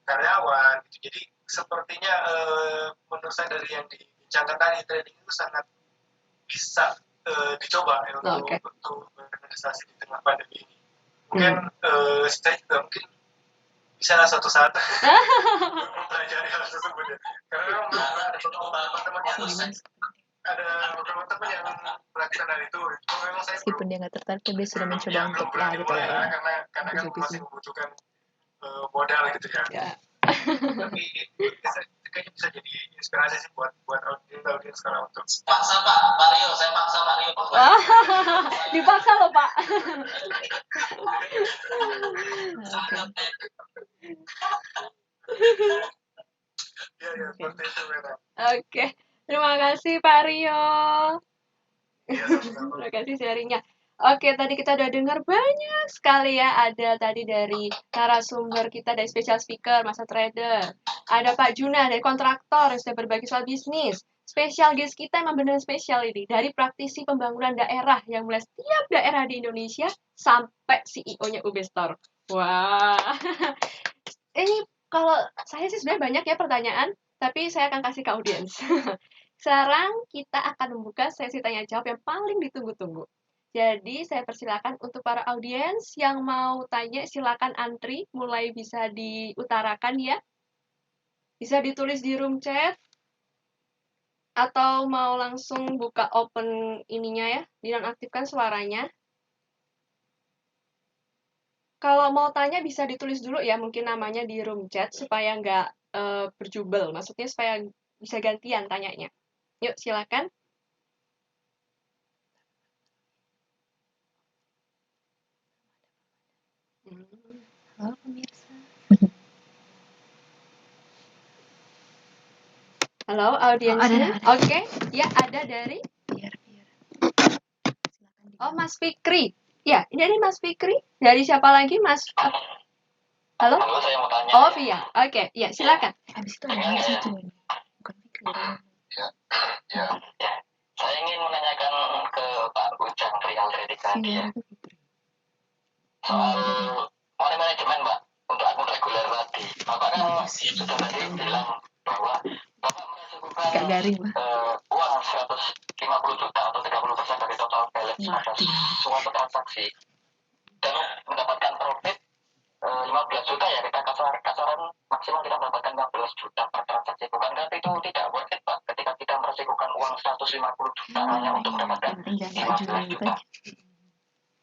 karyawan gitu. Jadi sepertinya menurut saya dari yang dibincangkan tadi, trading itu sangat bisa dicoba ya, untuk berinvestasi di tengah pandemi ini. Mungkin saya juga mungkin bisa suatu saat mempelajari hal tersebut ya. Karena memang ada beberapa teman yang melakukan hal itu. Memang saya Meskipun dia nggak tertarik, dia sudah mencoba untuk ya berani gitu lah mulai, ya. karena kan masih membutuhkan modal gitu ya. Tapi kayaknya bisa jadi inspirasi sih buat audiens sekarang untuk Paksa Pak Mario, saya paksa Mario. Dipaksa loh Pak. ya seperti itu memang. Oke, terima kasih Pak Rio. Ya, sama-sama. Terima kasih sharingnya. Oke, tadi kita udah dengar banyak sekali ya. Ada tadi dari narasumber kita, dari special speaker, masa trader. Ada Pak Juna dari kontraktor yang sudah berbagi soal bisnis. Special guest kita emang benar spesial ini. Dari praktisi pembangunan daerah yang mulai setiap daerah di Indonesia sampai CEO-nya Ubestor. Wah. Ini kalau saya sih sebenarnya banyak ya pertanyaan, tapi saya akan kasih ke audiens. Sekarang kita akan membuka sesi tanya jawab yang paling ditunggu-tunggu. Jadi saya persilakan untuk para audiens yang mau tanya silakan antri, mulai bisa diutarakan ya. Bisa ditulis di room chat atau mau langsung buka open ininya ya, dinonaktifkan suaranya. Kalau mau tanya bisa ditulis dulu ya, mungkin namanya di room chat supaya nggak berjubel, maksudnya supaya bisa gantian tanyanya. Yuk silakan. Halo pemirsa. Halo audiensnya. Ada. Oke, ya ada dari. Biar. Oh Mas Fikri. Ya, ini Mas Fikri. Dari siapa lagi Mas? Halo? Halo, saya mau tanya. Oh Via. Oke, ya silakan. Habis itu ada satu ini. Bukan Fikri. Ya. Saya ingin menanyakan ke Pak Ujang perihal trading tadi ya. Soal money management Pak, untuk akun reguler tadi. Bapak kan sudah tadi bilang bahwa Bapak merasa bukan nggak garing lah. uang 150 juta atau 30% dari total balance pada suatu transaksi dan mendapatkan profit 15 juta ya, kita kasaran maksimal kita mendapatkan 15 juta per transaksi. Bukankah itu tidak worth it, Pak, ketika kita meresikukan uang 150 juta hanya untuk mendapatkan 15 juta?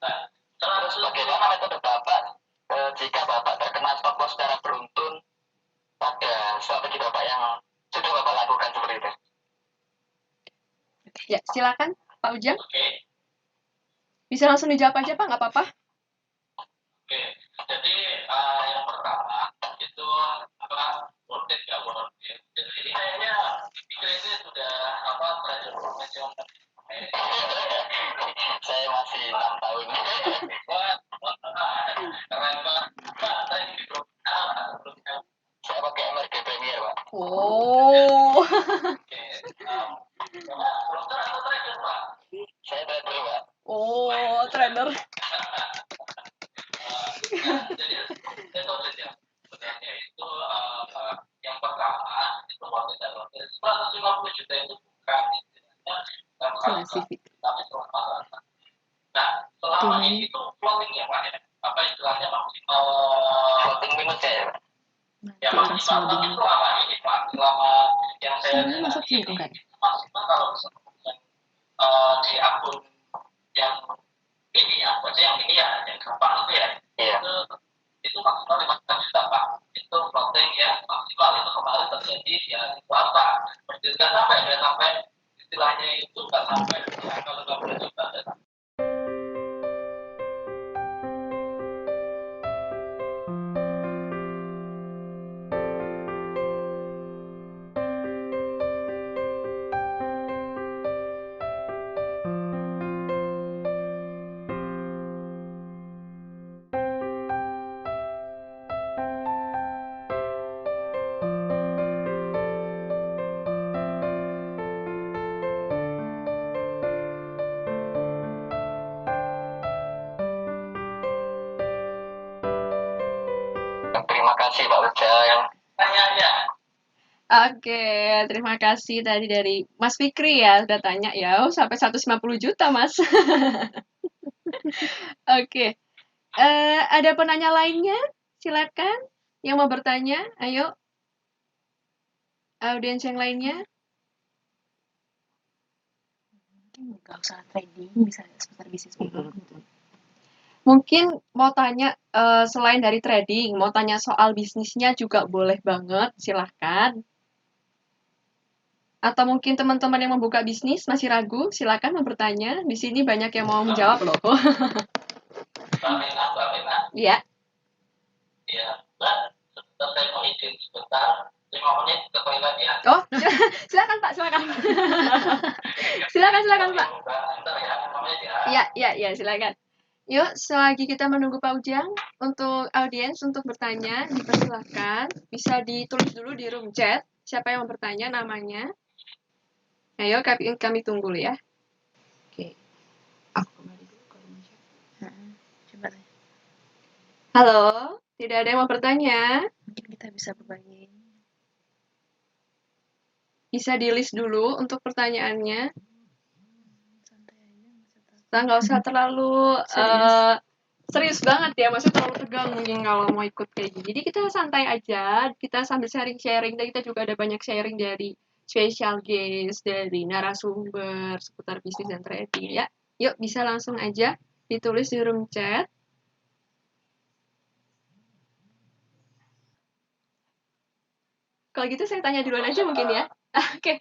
Nah, terus bagaimana metode Bapak jika Bapak terkena stop loss secara beruntun pada strategi Bapak yang sudah Bapak lakukan seperti itu? Ya, silakan Pak Ujang. Oke. Bisa langsung dijawab aja Pak, nggak apa-apa. Oke, jadi yang pertama itu apa, worth it nggak worth it. Jadi ini kayaknya pikir ini sudah apa, trader profesional. Saya masih 6 tahun. Wah, keren banget. Pak, saya ini profesional. Saya pakai MRG Premier, Pak. Oh. Oke. Bapak broker atau trader, Pak? Saya trader, Pak. Oh, trader. Jadi metodenya sebenarnya itu yang pertama itu waktu dan waktu 150 juta itu bukan istilahnya tapi perumahan. Nah, selama ini itu floating ya Pak ya, apa istilahnya maksimal floating minusnya ya Pak. Ya maksimal tapi selama ini Pak, selama yang saya lihat ini maksimal kalau misalnya di akun yang ini ya, berarti yang ini ya, yang gampang itu ya, itu maksimal 15 juta Pak. Itu floating ya maksimal itu kemarin terjadi ya di swasta. Nggak sampai istilahnya itu nggak sampai ya kalau 20 juta. Terima kasih Pak Ujang. Tanya. Oke, terima kasih tadi dari Mas Fikri ya, udah tanya ya, sampai 150 juta Mas. Oke, ada penanya lainnya? Silakan, yang mau bertanya, ayo. Audiens yang lainnya? Mungkin nggak usah trading, bisa seputar bisnis gitu. Mungkin mau tanya selain dari trading, mau tanya soal bisnisnya juga boleh banget, silahkan. Atau mungkin teman-teman yang membuka bisnis masih ragu, silakan mau bertanya. Di sini banyak yang mau menjawab loh. Mbak Mena. Iya. Iya, Mbak. Sebentar saya mau izin sebentar. 5 menit ke toilet ya. Oh, silakan Pak, silakan. silakan Pak. Bentar ya, 5 menit ya. Iya, silakan. Yuk, selagi kita menunggu Pak Ujang, untuk audiens untuk bertanya, dipersilakan. Bisa ditulis dulu di room chat, siapa yang mau bertanya namanya. Ayo, kami tunggu ya. Oke. Aku kembali dulu ke room chat. Coba deh. Halo, tidak ada yang mau bertanya? Mungkin kita bisa berbagi. Bisa di-list dulu untuk pertanyaannya. Santai aja, Kita nggak usah terlalu serius banget ya, maksudnya terlalu tegang mungkin kalau mau ikut kayak gini. Jadi kita santai aja, kita sambil sharing-sharing, dan kita juga ada banyak sharing dari special guest, dari narasumber seputar bisnis dan trading ya. Yuk, bisa langsung aja ditulis di room chat. Kalau gitu saya tanya duluan aja mungkin ya. Oke.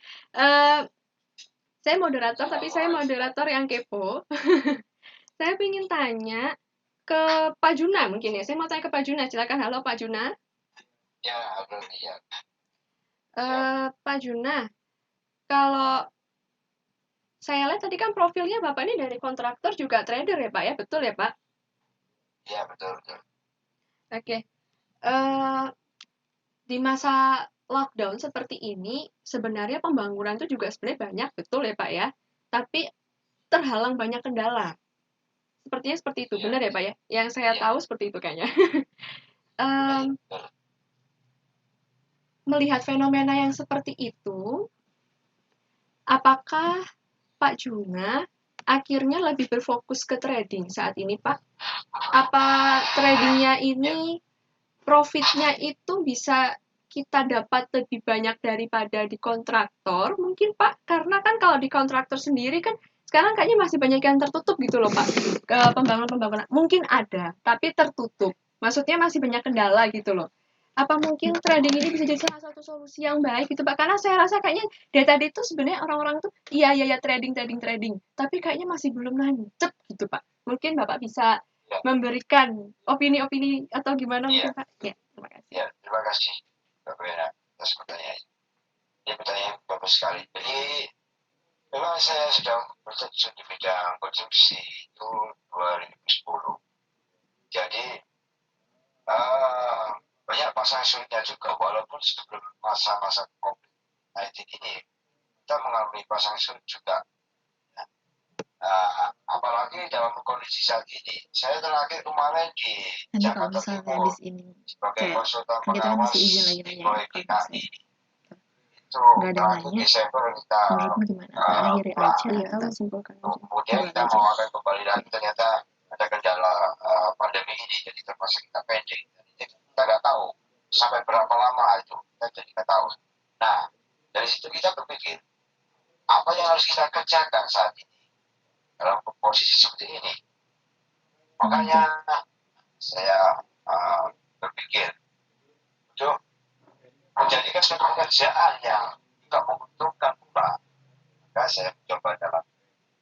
Saya moderator, tapi saya moderator yang kepo. Saya ingin tanya ke Pak Juna mungkin ya. Saya mau tanya ke Pak Juna. Silakan. Halo Pak Juna. Ya, halo ya. Pak Juna, kalau saya lihat tadi kan profilnya Bapak ini dari kontraktor juga trader ya Pak ya? Betul ya Pak? Iya, betul. Oke. Di masa lockdown seperti ini, sebenarnya pembangunan itu juga sebenarnya banyak, betul ya Pak ya? Tapi terhalang banyak kendala. Sepertinya seperti itu, benar ya Pak ya? Yang saya tahu seperti itu kayaknya. Melihat fenomena yang seperti itu, apakah Pak Juna akhirnya lebih berfokus ke trading saat ini, Pak? Apa tradingnya ini profitnya itu bisa kita dapat lebih banyak daripada di kontraktor mungkin, Pak? Karena kan kalau di kontraktor sendiri kan sekarang kayaknya masih banyak yang tertutup gitu loh, Pak. Ke pembangunan-pembangunan mungkin ada, tapi tertutup. Maksudnya masih banyak kendala gitu loh. Apa mungkin trading ini bisa jadi salah satu solusi yang baik gitu, Pak? Karena saya rasa kayaknya dari tadi tuh sebenarnya orang-orang tuh iya trading, tapi kayaknya masih belum nancep gitu, Pak. Mungkin Bapak bisa memberikan opini-opini atau gimana mungkin, Pak? Ya, terima kasih. Ya, terima kasih Mbak Wena atas pertanyaan. Ini pertanyaan yang bagus sekali. Jadi memang saya sudah berterjun di bidang konsumsi itu 2010. Jadi banyak pasang surutnya juga, walaupun sebelum masa-masa COVID-19 ini kita mengalami pasang surut juga. Apalagi dalam kondisi saat ini. Saya terakhir kemarin di Nanti kalau Jakarta misalnya Timur habis ini sebagai kayak konsultan kan kita kan pengawas masih izin lagi di nanya proyek kalau DKI. misalnya Itu nggak ada yang terakhir nanya, Desember kita menurutmu gimana? Akhiri aja ya, simpulkan aja. kemudian kita Bulan aja. mau akan kembali lagi, ternyata ada kendala pandemi ini, jadi terpaksa kita pending. Jadi kita nggak tahu sampai berapa lama itu, kita jadi nggak tahu. Nah, dari situ kita berpikir apa yang harus kita kerjakan saat ini dalam posisi seperti ini. Makanya saya berpikir untuk menjadikan suatu pekerjaan yang tidak menguntungkan pula, maka saya mencoba dalam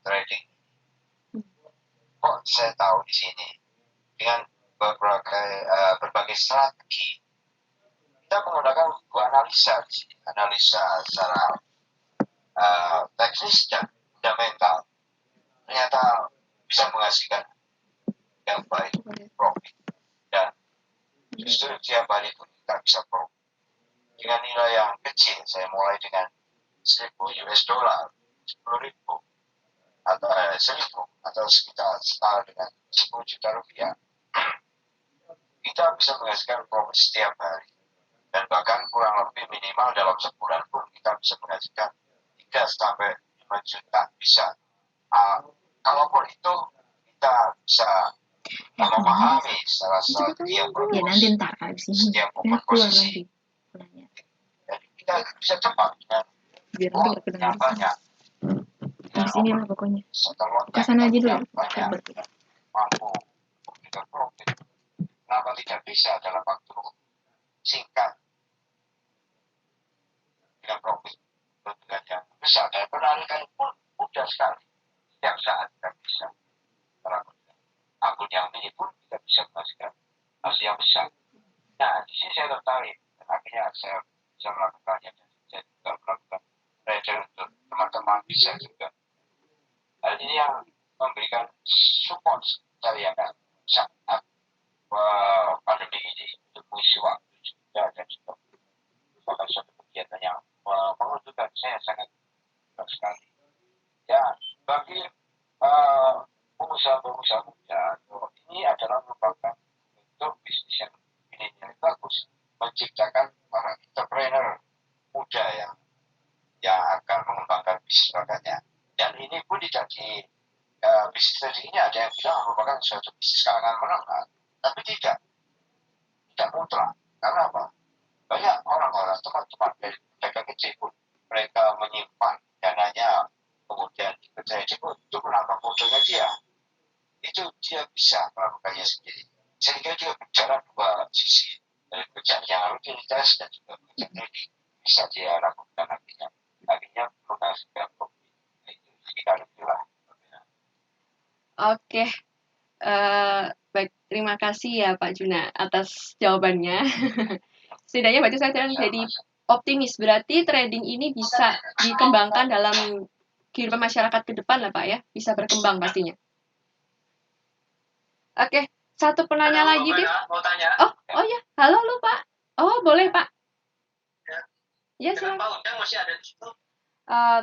trading. Kok saya tahu di sini dengan berbagai strategi kita menggunakan dua analisa di sini, analisa secara teknis dan fundamental, ternyata bisa menghasilkan yang baik profit, dan justru tiap hari pun kita bisa profit dengan nilai yang kecil. Saya mulai dengan 1.000 US dollar, 10.000 atau 1.000 atau sekitar setara dengan 10 juta rupiah. Kita bisa menghasilkan profit setiap hari, dan bahkan kurang lebih minimal dalam sebulan pun kita bisa menghasilkan 3 sampai 5 juta bisa. Kalaupun itu kita bisa memahami salah satu yang Ya nanti ntar abis ini setiap keluar posisi. nanti. Jadi kita bisa cepat dengan Biar nanti gak kedengar yang banyak. abis ini lah pokoknya. Setelah Ke sana aja dulu. banyak mampu memberikan profit. Kenapa tidak bisa dalam waktu singkat dengan profit dengan yang besar, dan penarikan pun mudah sekali. Setiap saat kita bisa melakukan akun yang ini pun kita bisa menghasilkan hasil yang besar. Nah, di sini saya tertarik, dan akhirnya saya bisa melakukannya, dan saya juga melakukan trader untuk teman-teman bisa juga. Hal ini yang memberikan support saya saat pandemi ini untuk mengisi waktu juga, dan juga merupakan suatu kegiatan yang menguntungkan saya sangat sekali. Ya, bagi pengusaha-pengusaha muda, ini adalah merupakan bentuk bisnis yang ini bagus, menciptakan para entrepreneur muda yang akan mengembangkan bisnis makanya. Dan ini pun tidak di bisnis tadi ini ada yang bilang merupakan suatu bisnis kalangan menengah, tapi tidak mutlak. Karena apa? Banyak orang-orang, teman-teman dari pedagang kecil pun mereka menyimpan dananya, kemudian dipercaya untuk menambah modalnya dia. Itu dia bisa melakukannya sendiri. Sehingga dia bicara dua sisi, dari pekerjaan yang rutinitas dan juga pekerjaan trading bisa dia lakukan akhirnya menghasilkan profit. Itu sekitar itulah. Oke, baik, terima kasih ya Pak Juna atas jawabannya. Setidaknya berarti saya jadi optimis. Berarti trading ini bisa dikembangkan dalam kehidupan masyarakat ke depan lah Pak ya. Bisa berkembang pastinya. Oke, satu penanya lagi deh. Mau tanya. Oh ya, halo lu Pak. Oh boleh Pak. Ya silakan. Pak Ujang masih ada di situ.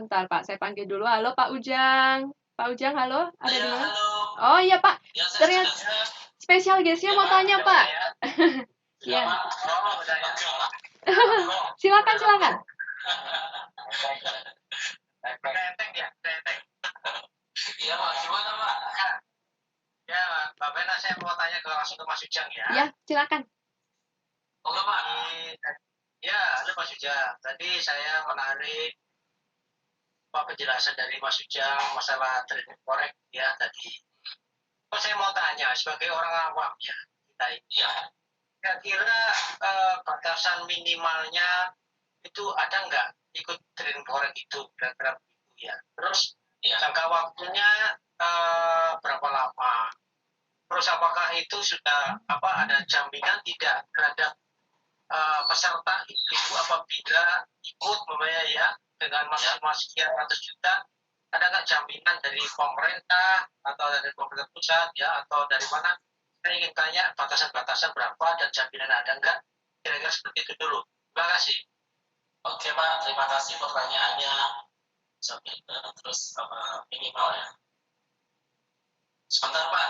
Ntar Pak, saya panggil dulu. Halo Pak Ujang. Pak Ujang, halo. Ada di mana? Halo. Oh iya Pak. Ya, Ternyata spesial guest-nya mau tanya Pak. Ya. Oh, udah ya. Silakan. Oke, langsung ke Mas Ujang ya. Ya, silakan. Halo Pak. Ya, halo Mas Ujang. Tadi saya menarik penjelasan dari Mas Ujang masalah trading forex ya tadi. Saya mau tanya sebagai orang awam ya, kita ini ya, kira-kira batasan minimalnya itu ada nggak ikut trading forex itu kira-kira begitu ya. Terus jangka waktunya berapa lama? Terus apakah itu sudah ada jaminan tidak terhadap peserta itu apabila ikut membayar ya dengan maksimal sekian ratus juta, ada nggak jaminan dari pemerintah atau dari pemerintah pusat ya atau dari mana? Saya ingin tanya batasan-batasan berapa dan jaminan ada nggak? Kira-kira seperti itu dulu. Terima kasih. Oke Pak, terima kasih pertanyaannya. Jaminan terus minimal ya. Sebentar Pak,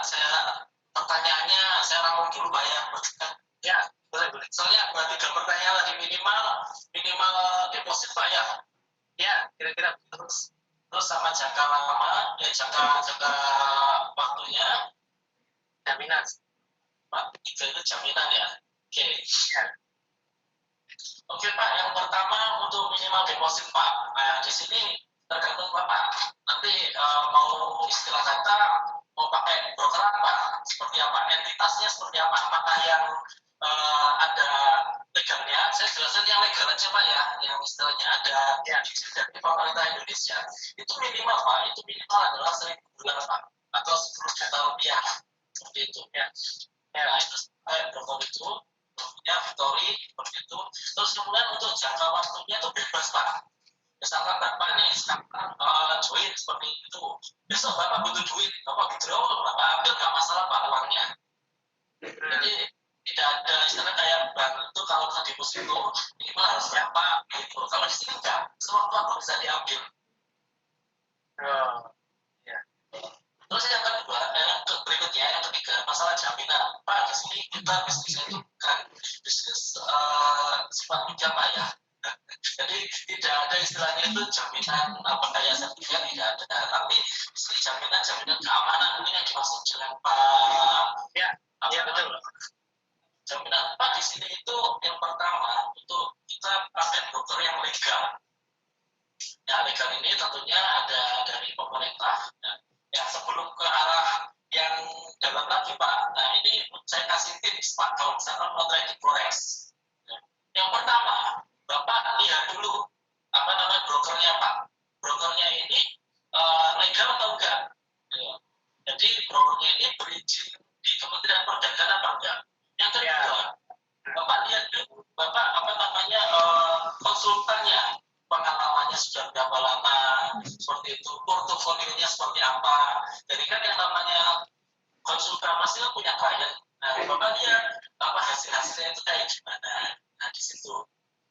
pertanyaannya saya rangkum dulu Pak ya. Ya, boleh. Soalnya ada 3 pertanyaan lagi minimal deposit Pak ya. Ya, kira-kira terus sama jangka lama, jangka waktunya, jaminan. Pak, 3 itu jaminan ya. Oke. Oke Pak, yang pertama untuk minimal deposit Pak. Nah, di sini tergantung Bapak. Nanti mau istilah kata mau pakai broker apa, seperti apa, entitasnya seperti apa, apakah yang ada legalnya, saya jelaskan yang legal aja Pak ya, yang istilahnya ada izin dari pemerintah Indonesia, itu minimal Pak, itu minimal adalah 1.000 dolar Pak, atau 10 juta rupiah, seperti itu ya. Nah itu broker itu, brokernya Victory, seperti itu. Terus kemudian untuk jangka waktunya itu bebas Pak. Misalkan Bapak nih sekarang join seperti itu, besok Bapak butuh duit, Bapak withdraw, Bapak ambil nggak masalah Pak uangnya. Jadi tidak ada istilah kayak bank itu kalau kita deposit itu minimal harus berapa gitu. Kalau di sini enggak, sewaktu-waktu bisa diambil. Ya. Terus yang kedua, berikutnya yang ketiga masalah jaminan. Pak di sini kita bisnisnya itu bukan bisnis sifat pinjam Pak ya. Jadi tidak ada istilahnya itu jaminan kayak sertifikat tidak ada, tapi istilah jaminan keamanan ini yang dimaksud dengan Pak. Ya betul. Jaminan Pak di sini itu yang pertama untuk kita pakai broker yang legal. Ya legal ini tentunya ada dari pemerintah. Yang sebelum ke arah yang dalam lagi Pak. Nah ini saya kasih tips Pak kalau misalkan mau trading forex. Yang pertama Bapak lihat dulu brokernya Pak. Brokernya ini legal atau enggak? Ya. Jadi brokernya ini berizin di Kementerian Perdagangan apa enggak? Yang kedua, Bapak lihat dulu, Bapak konsultannya, pengalamannya sudah berapa lama, seperti itu, portofolionya seperti apa. Jadi kan yang namanya konsultan pasti punya klien. Nah, Bapak lihat hasil-hasilnya itu kayak gimana. Nah, di situ.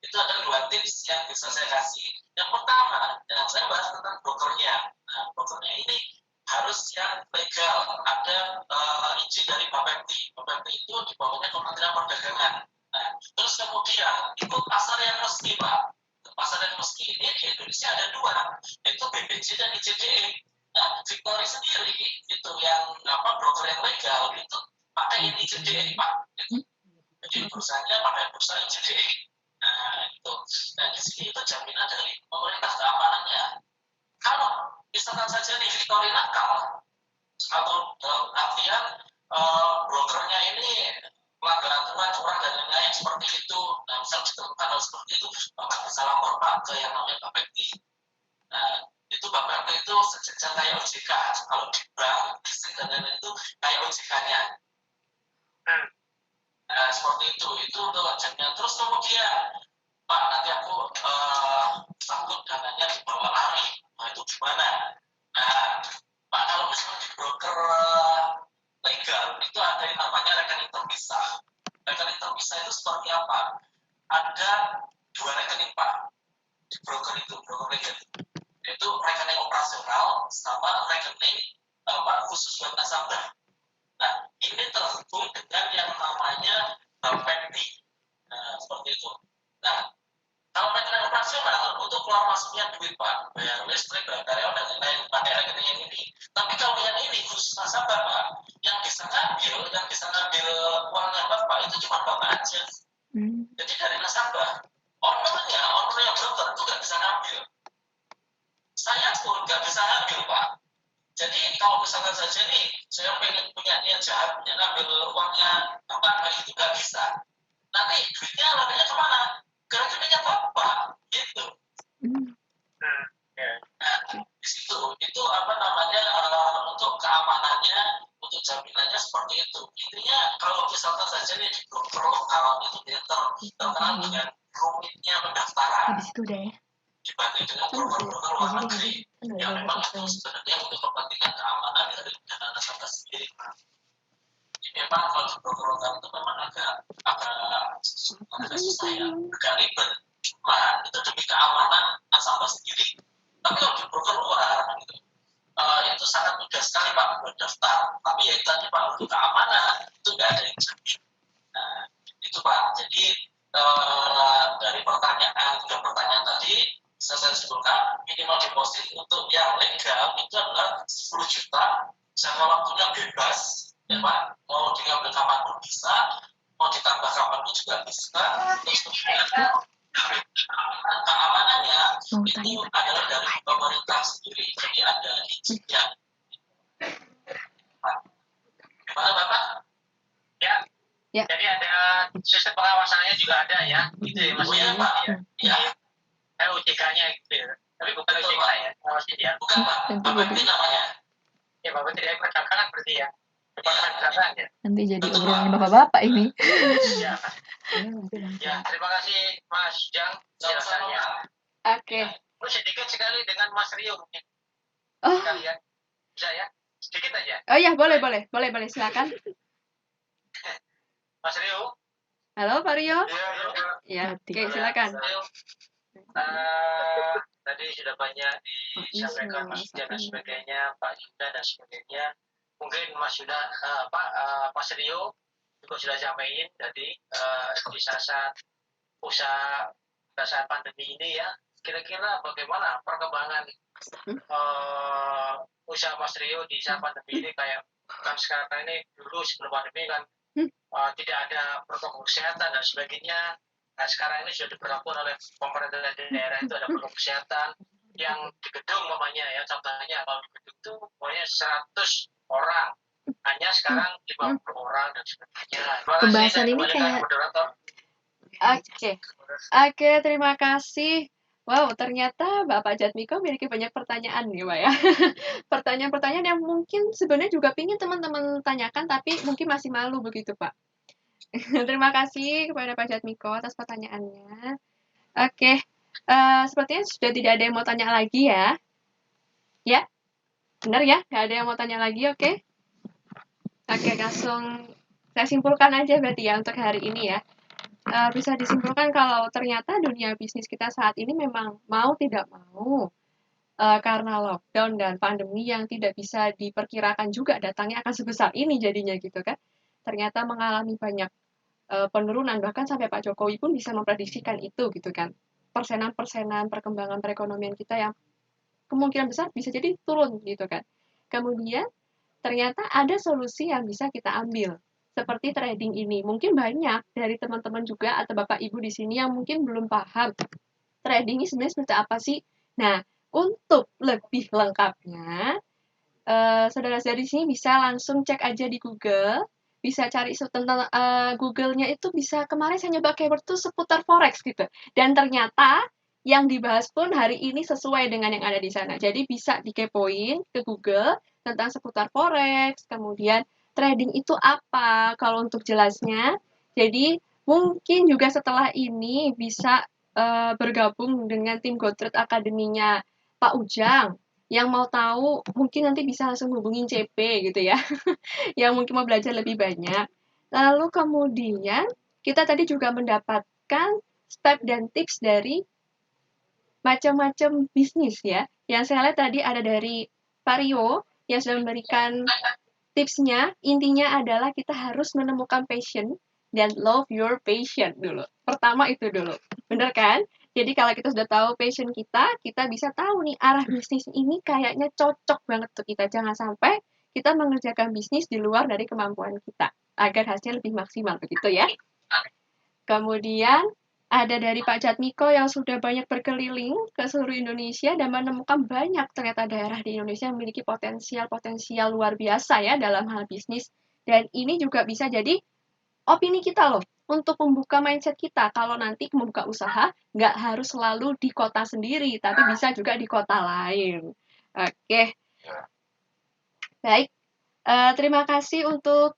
Itu ada 2 tips yang bisa saya kasih. Yang pertama, saya bahas tentang brokernya. Nah, brokernya ini harus yang legal, ada izin dari Bapepti. Bapepti itu di bawahnya Kementerian Perdagangan. Nah, terus kemudian ikut pasar yang resmi Pak. Pasar yang resmi ini di Indonesia ada 2, yaitu BPJ dan ICDE. Nah, Victory sendiri itu yang broker yang legal itu pakai yang ICDE Pak. Jadi perusahaannya pakai perusahaan ICDE. Nah, itu. Nah, di sini itu jaminan dari pemerintah keamanannya. Kalau misalkan saja nih Victory nakal, atau dalam artian brokernya ini melanggar aturan curang dan lain-lain seperti itu, nah misal ditemukan hal seperti itu, Bapak bisa lapor Pak ke yang namanya Bapepti. Nah, itu Bapepti itu sejajar kayak OJK. Kalau di bank, leasing dan lain-lain itu kayak OJK-nya. Nah, seperti itu untuk jaminan. Terus kemudian Pak nanti aku takut dananya dibawa lari. Nah itu gimana? Nah Pak kalau misalnya di broker legal itu ada yang namanya rekening terpisah. Rekening terpisah itu seperti apa? Ada 2 rekening Pak di broker itu, broker legal itu rekening operasional sama rekening khusus buat nasabah. Nah ini terhubung dengan yang namanya Bapepti. Nah seperti itu. Nah kalau rekening operasional untuk keluar masuknya duit Pak, bayar listrik, bayar karyawan dan lain-lain pakai rekening yang ini. Tapi kalau yang ini khusus nasabah Pak, yang bisa ngambil Bapak aja. Jadi dari nasabah, owner yang broker itu nggak bisa ngambil. Saya pun nggak bisa ngambil, Pak. Jadi kalau misalkan saja nih, saya pengen punya niat jahat, punya ngambil uangnya Bapak, itu nggak bisa. Nanti duitnya larinya kemana? Ke rekeningnya Bapak, gitu. Di situ itu untuk keamanannya, untuk jaminannya seperti itu. Intinya kalau misalkan saja nih di broker lokal itu dia terkenal dengan rumitnya pendaftaran Habis itu udah ya. dibanding dengan broker-broker luar negeri yang memang itu sebenarnya untuk kepentingan keamanan dari dana nasabah sendiri. Jadi memang kalau di broker lokal itu memang agak susah ya, agak ribet. Cuma itu demi keamanan nasabah sendiri. Tapi kalau di broker luar gitu, itu sangat mudah sekali Pak buat daftar. Tapi ya itu tadi Pak, untuk keamanan itu nggak ada yang jamin. Nah, itu Pak. Jadi dari tiga pertanyaan tadi, saya simpulkan minimal deposit untuk yang legal itu adalah 10 juta, jangka waktunya bebas, ya Pak. Mau diambil kapanpun bisa, mau ditambah kapanpun juga bisa. Terus kemudian keamanannya itu adalah dari pemerintah sendiri, jadi ada izinnya. Gimana Bapak? Ya. Jadi ada sistem pengawasannya juga ada ya, gitu ya Mas. Iya Pak. Ya. OJK-nya gitu ya. Tapi bukan OJK ya, pengawasin ya. Bukan Pak. Bapak namanya. Ya Bapak tidak perdagangan berarti ya. Departemen perdagangan ya. Nanti jadi obrolan bapak-bapak ini. Ya. Ya, terima kasih Mas Jang penjelasannya. Oke. Terus sedikit sekali dengan Mas Rio mungkin. Oh. Kalian bisa ya? Sedikit aja. Oh ya, boleh, silakan. Mas Rio. Halo Pak Rio. Ya, oke, silakan. Tadi sudah banyak disampaikan Mas Yuda dan sebagainya, Pak Yuda dan sebagainya. Mungkin Mas Yuda, Mas Rio juga sudah sampaikan tadi di saat usaha pada saat pandemi ini ya. Kira-kira bagaimana perkembangan usaha Mas Rio di saat pandemi ini, kayak kan sekarang ini, dulu sebelum pandemi kan tidak ada protokol kesehatan dan sebagainya. Nah, sekarang ini sudah diberlakukan oleh pemerintah daerah, itu ada protokol kesehatan yang di gedung namanya ya, contohnya kalau di gedung itu pokoknya 100 orang, hanya sekarang 50 orang dan sebagainya. Pembahasan ini kayak Oke, terima kasih. Wow, ternyata Bapak Jatmiko memiliki banyak pertanyaan nih, Pak ya. Pertanyaan-pertanyaan yang mungkin sebenarnya juga ingin teman-teman tanyakan, tapi mungkin masih malu begitu, Pak. Terima kasih kepada Pak Jatmiko atas pertanyaannya. Oke, sepertinya sudah tidak ada yang mau tanya lagi ya. Ya, benar ya? Nggak ada yang mau tanya lagi, oke? Oke, langsung saya simpulkan aja berarti ya untuk hari ini ya. Bisa disimpulkan kalau ternyata dunia bisnis kita saat ini memang mau tidak mau karena lockdown dan pandemi yang tidak bisa diperkirakan juga datangnya akan sebesar ini jadinya gitu kan. Ternyata mengalami banyak penurunan, bahkan sampai Pak Jokowi pun bisa memprediksikan itu gitu kan. Persenan-persenan perkembangan perekonomian kita yang kemungkinan besar bisa jadi turun gitu kan. Kemudian ternyata ada solusi yang bisa kita ambil. Seperti trading ini. Mungkin banyak dari teman-teman juga atau Bapak Ibu di sini yang mungkin belum paham trading ini sebenarnya seperti apa sih. Nah, untuk lebih lengkapnya, saudara-saudara di sini bisa langsung cek aja di Google. Bisa cari tentang Google-nya itu bisa, kemarin saya nyoba keyword tuh seputar forex gitu. Dan ternyata yang dibahas pun hari ini sesuai dengan yang ada di sana. Jadi bisa dikepoin ke Google tentang seputar forex, kemudian trading itu apa kalau untuk jelasnya. Jadi mungkin juga setelah ini bisa bergabung dengan tim GoTrade Academy-nya Pak Ujang. Yang mau tahu mungkin nanti bisa langsung hubungin CP gitu ya. Yang mungkin mau belajar lebih banyak. Lalu kemudian kita tadi juga mendapatkan step dan tips dari macam-macam bisnis ya. Yang saya lihat tadi ada dari Pak Rio yang sudah memberikan tipsnya. Intinya adalah kita harus menemukan passion dan love your passion dulu. Pertama itu dulu. Bener kan? Jadi kalau kita sudah tahu passion kita bisa tahu nih arah bisnis ini kayaknya cocok banget untuk kita. Jangan sampai kita mengerjakan bisnis di luar dari kemampuan kita agar hasilnya lebih maksimal begitu ya. Kemudian ada dari Pak Jatmiko yang sudah banyak berkeliling ke seluruh Indonesia dan menemukan banyak ternyata daerah di Indonesia yang memiliki potensial luar biasa ya dalam hal bisnis. Dan ini juga bisa jadi opini kita loh untuk membuka mindset kita. Kalau nanti membuka usaha, nggak harus selalu di kota sendiri, tapi bisa juga di kota lain. Oke, baik. Terima kasih untuk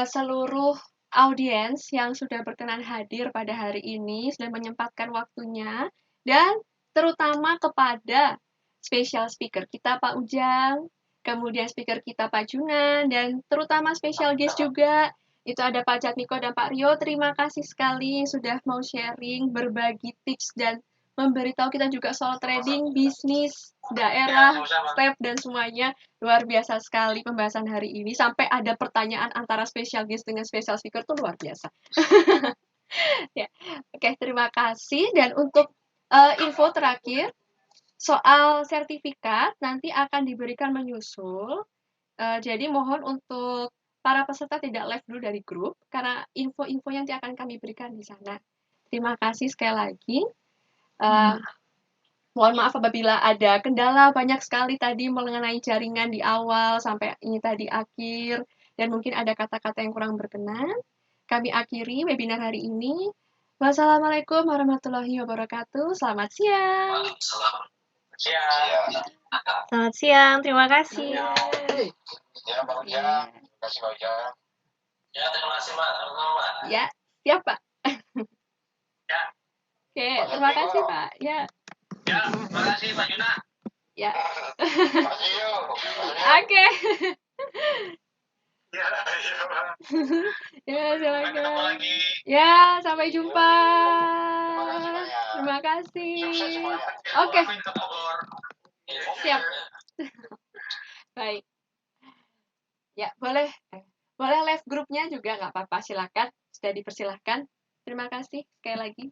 seluruh audiens yang sudah berkenan hadir pada hari ini, sudah menyempatkan waktunya, dan terutama kepada special speaker kita Pak Ujang, kemudian speaker kita Pak Junan, dan terutama special guest juga, itu ada Pak Jatmiko dan Pak Rio. Terima kasih sekali sudah mau sharing, berbagi tips, dan memberitahu kita juga soal trading, bisnis, daerah, step, dan semuanya. Luar biasa sekali pembahasan hari ini. Sampai ada pertanyaan antara special guest dengan special speaker itu luar biasa. Ya. Oke, terima kasih. Dan untuk info terakhir, soal sertifikat nanti akan diberikan menyusul. Jadi mohon untuk para peserta tidak live dulu dari grup, karena info-info yang nanti akan kami berikan di sana. Terima kasih sekali lagi. Mohon maaf apabila ada kendala banyak sekali tadi mengenai jaringan di awal sampai ini tadi akhir, dan mungkin ada kata-kata yang kurang berkenan. Kami akhiri webinar hari ini. Wassalamualaikum warahmatullahi wabarakatuh. Selamat siang. Selamat siang, terima kasih. Ya, Pak Ujang. Terima kasih, Pak Ujang. Ya, terima kasih, Pak. Sama-sama, Pak. Ya, siap Pak. Ya. Oke, terima kasih Pak. Ya. Ya, terima kasih, Pak Juna. Ya. Makasih yuk. Oke. Ya, iya, Pak. Ya, Sampai ketemu silakan. lagi. Ya, sampai jumpa. Terima kasih banyak. Terima kasih. Sukses semuanya. Oke, Pamit ke Bogor. siap. Baik. Ya, boleh. Boleh live grupnya juga nggak apa-apa, silakan. Sudah dipersilahkan. Terima kasih sekali lagi.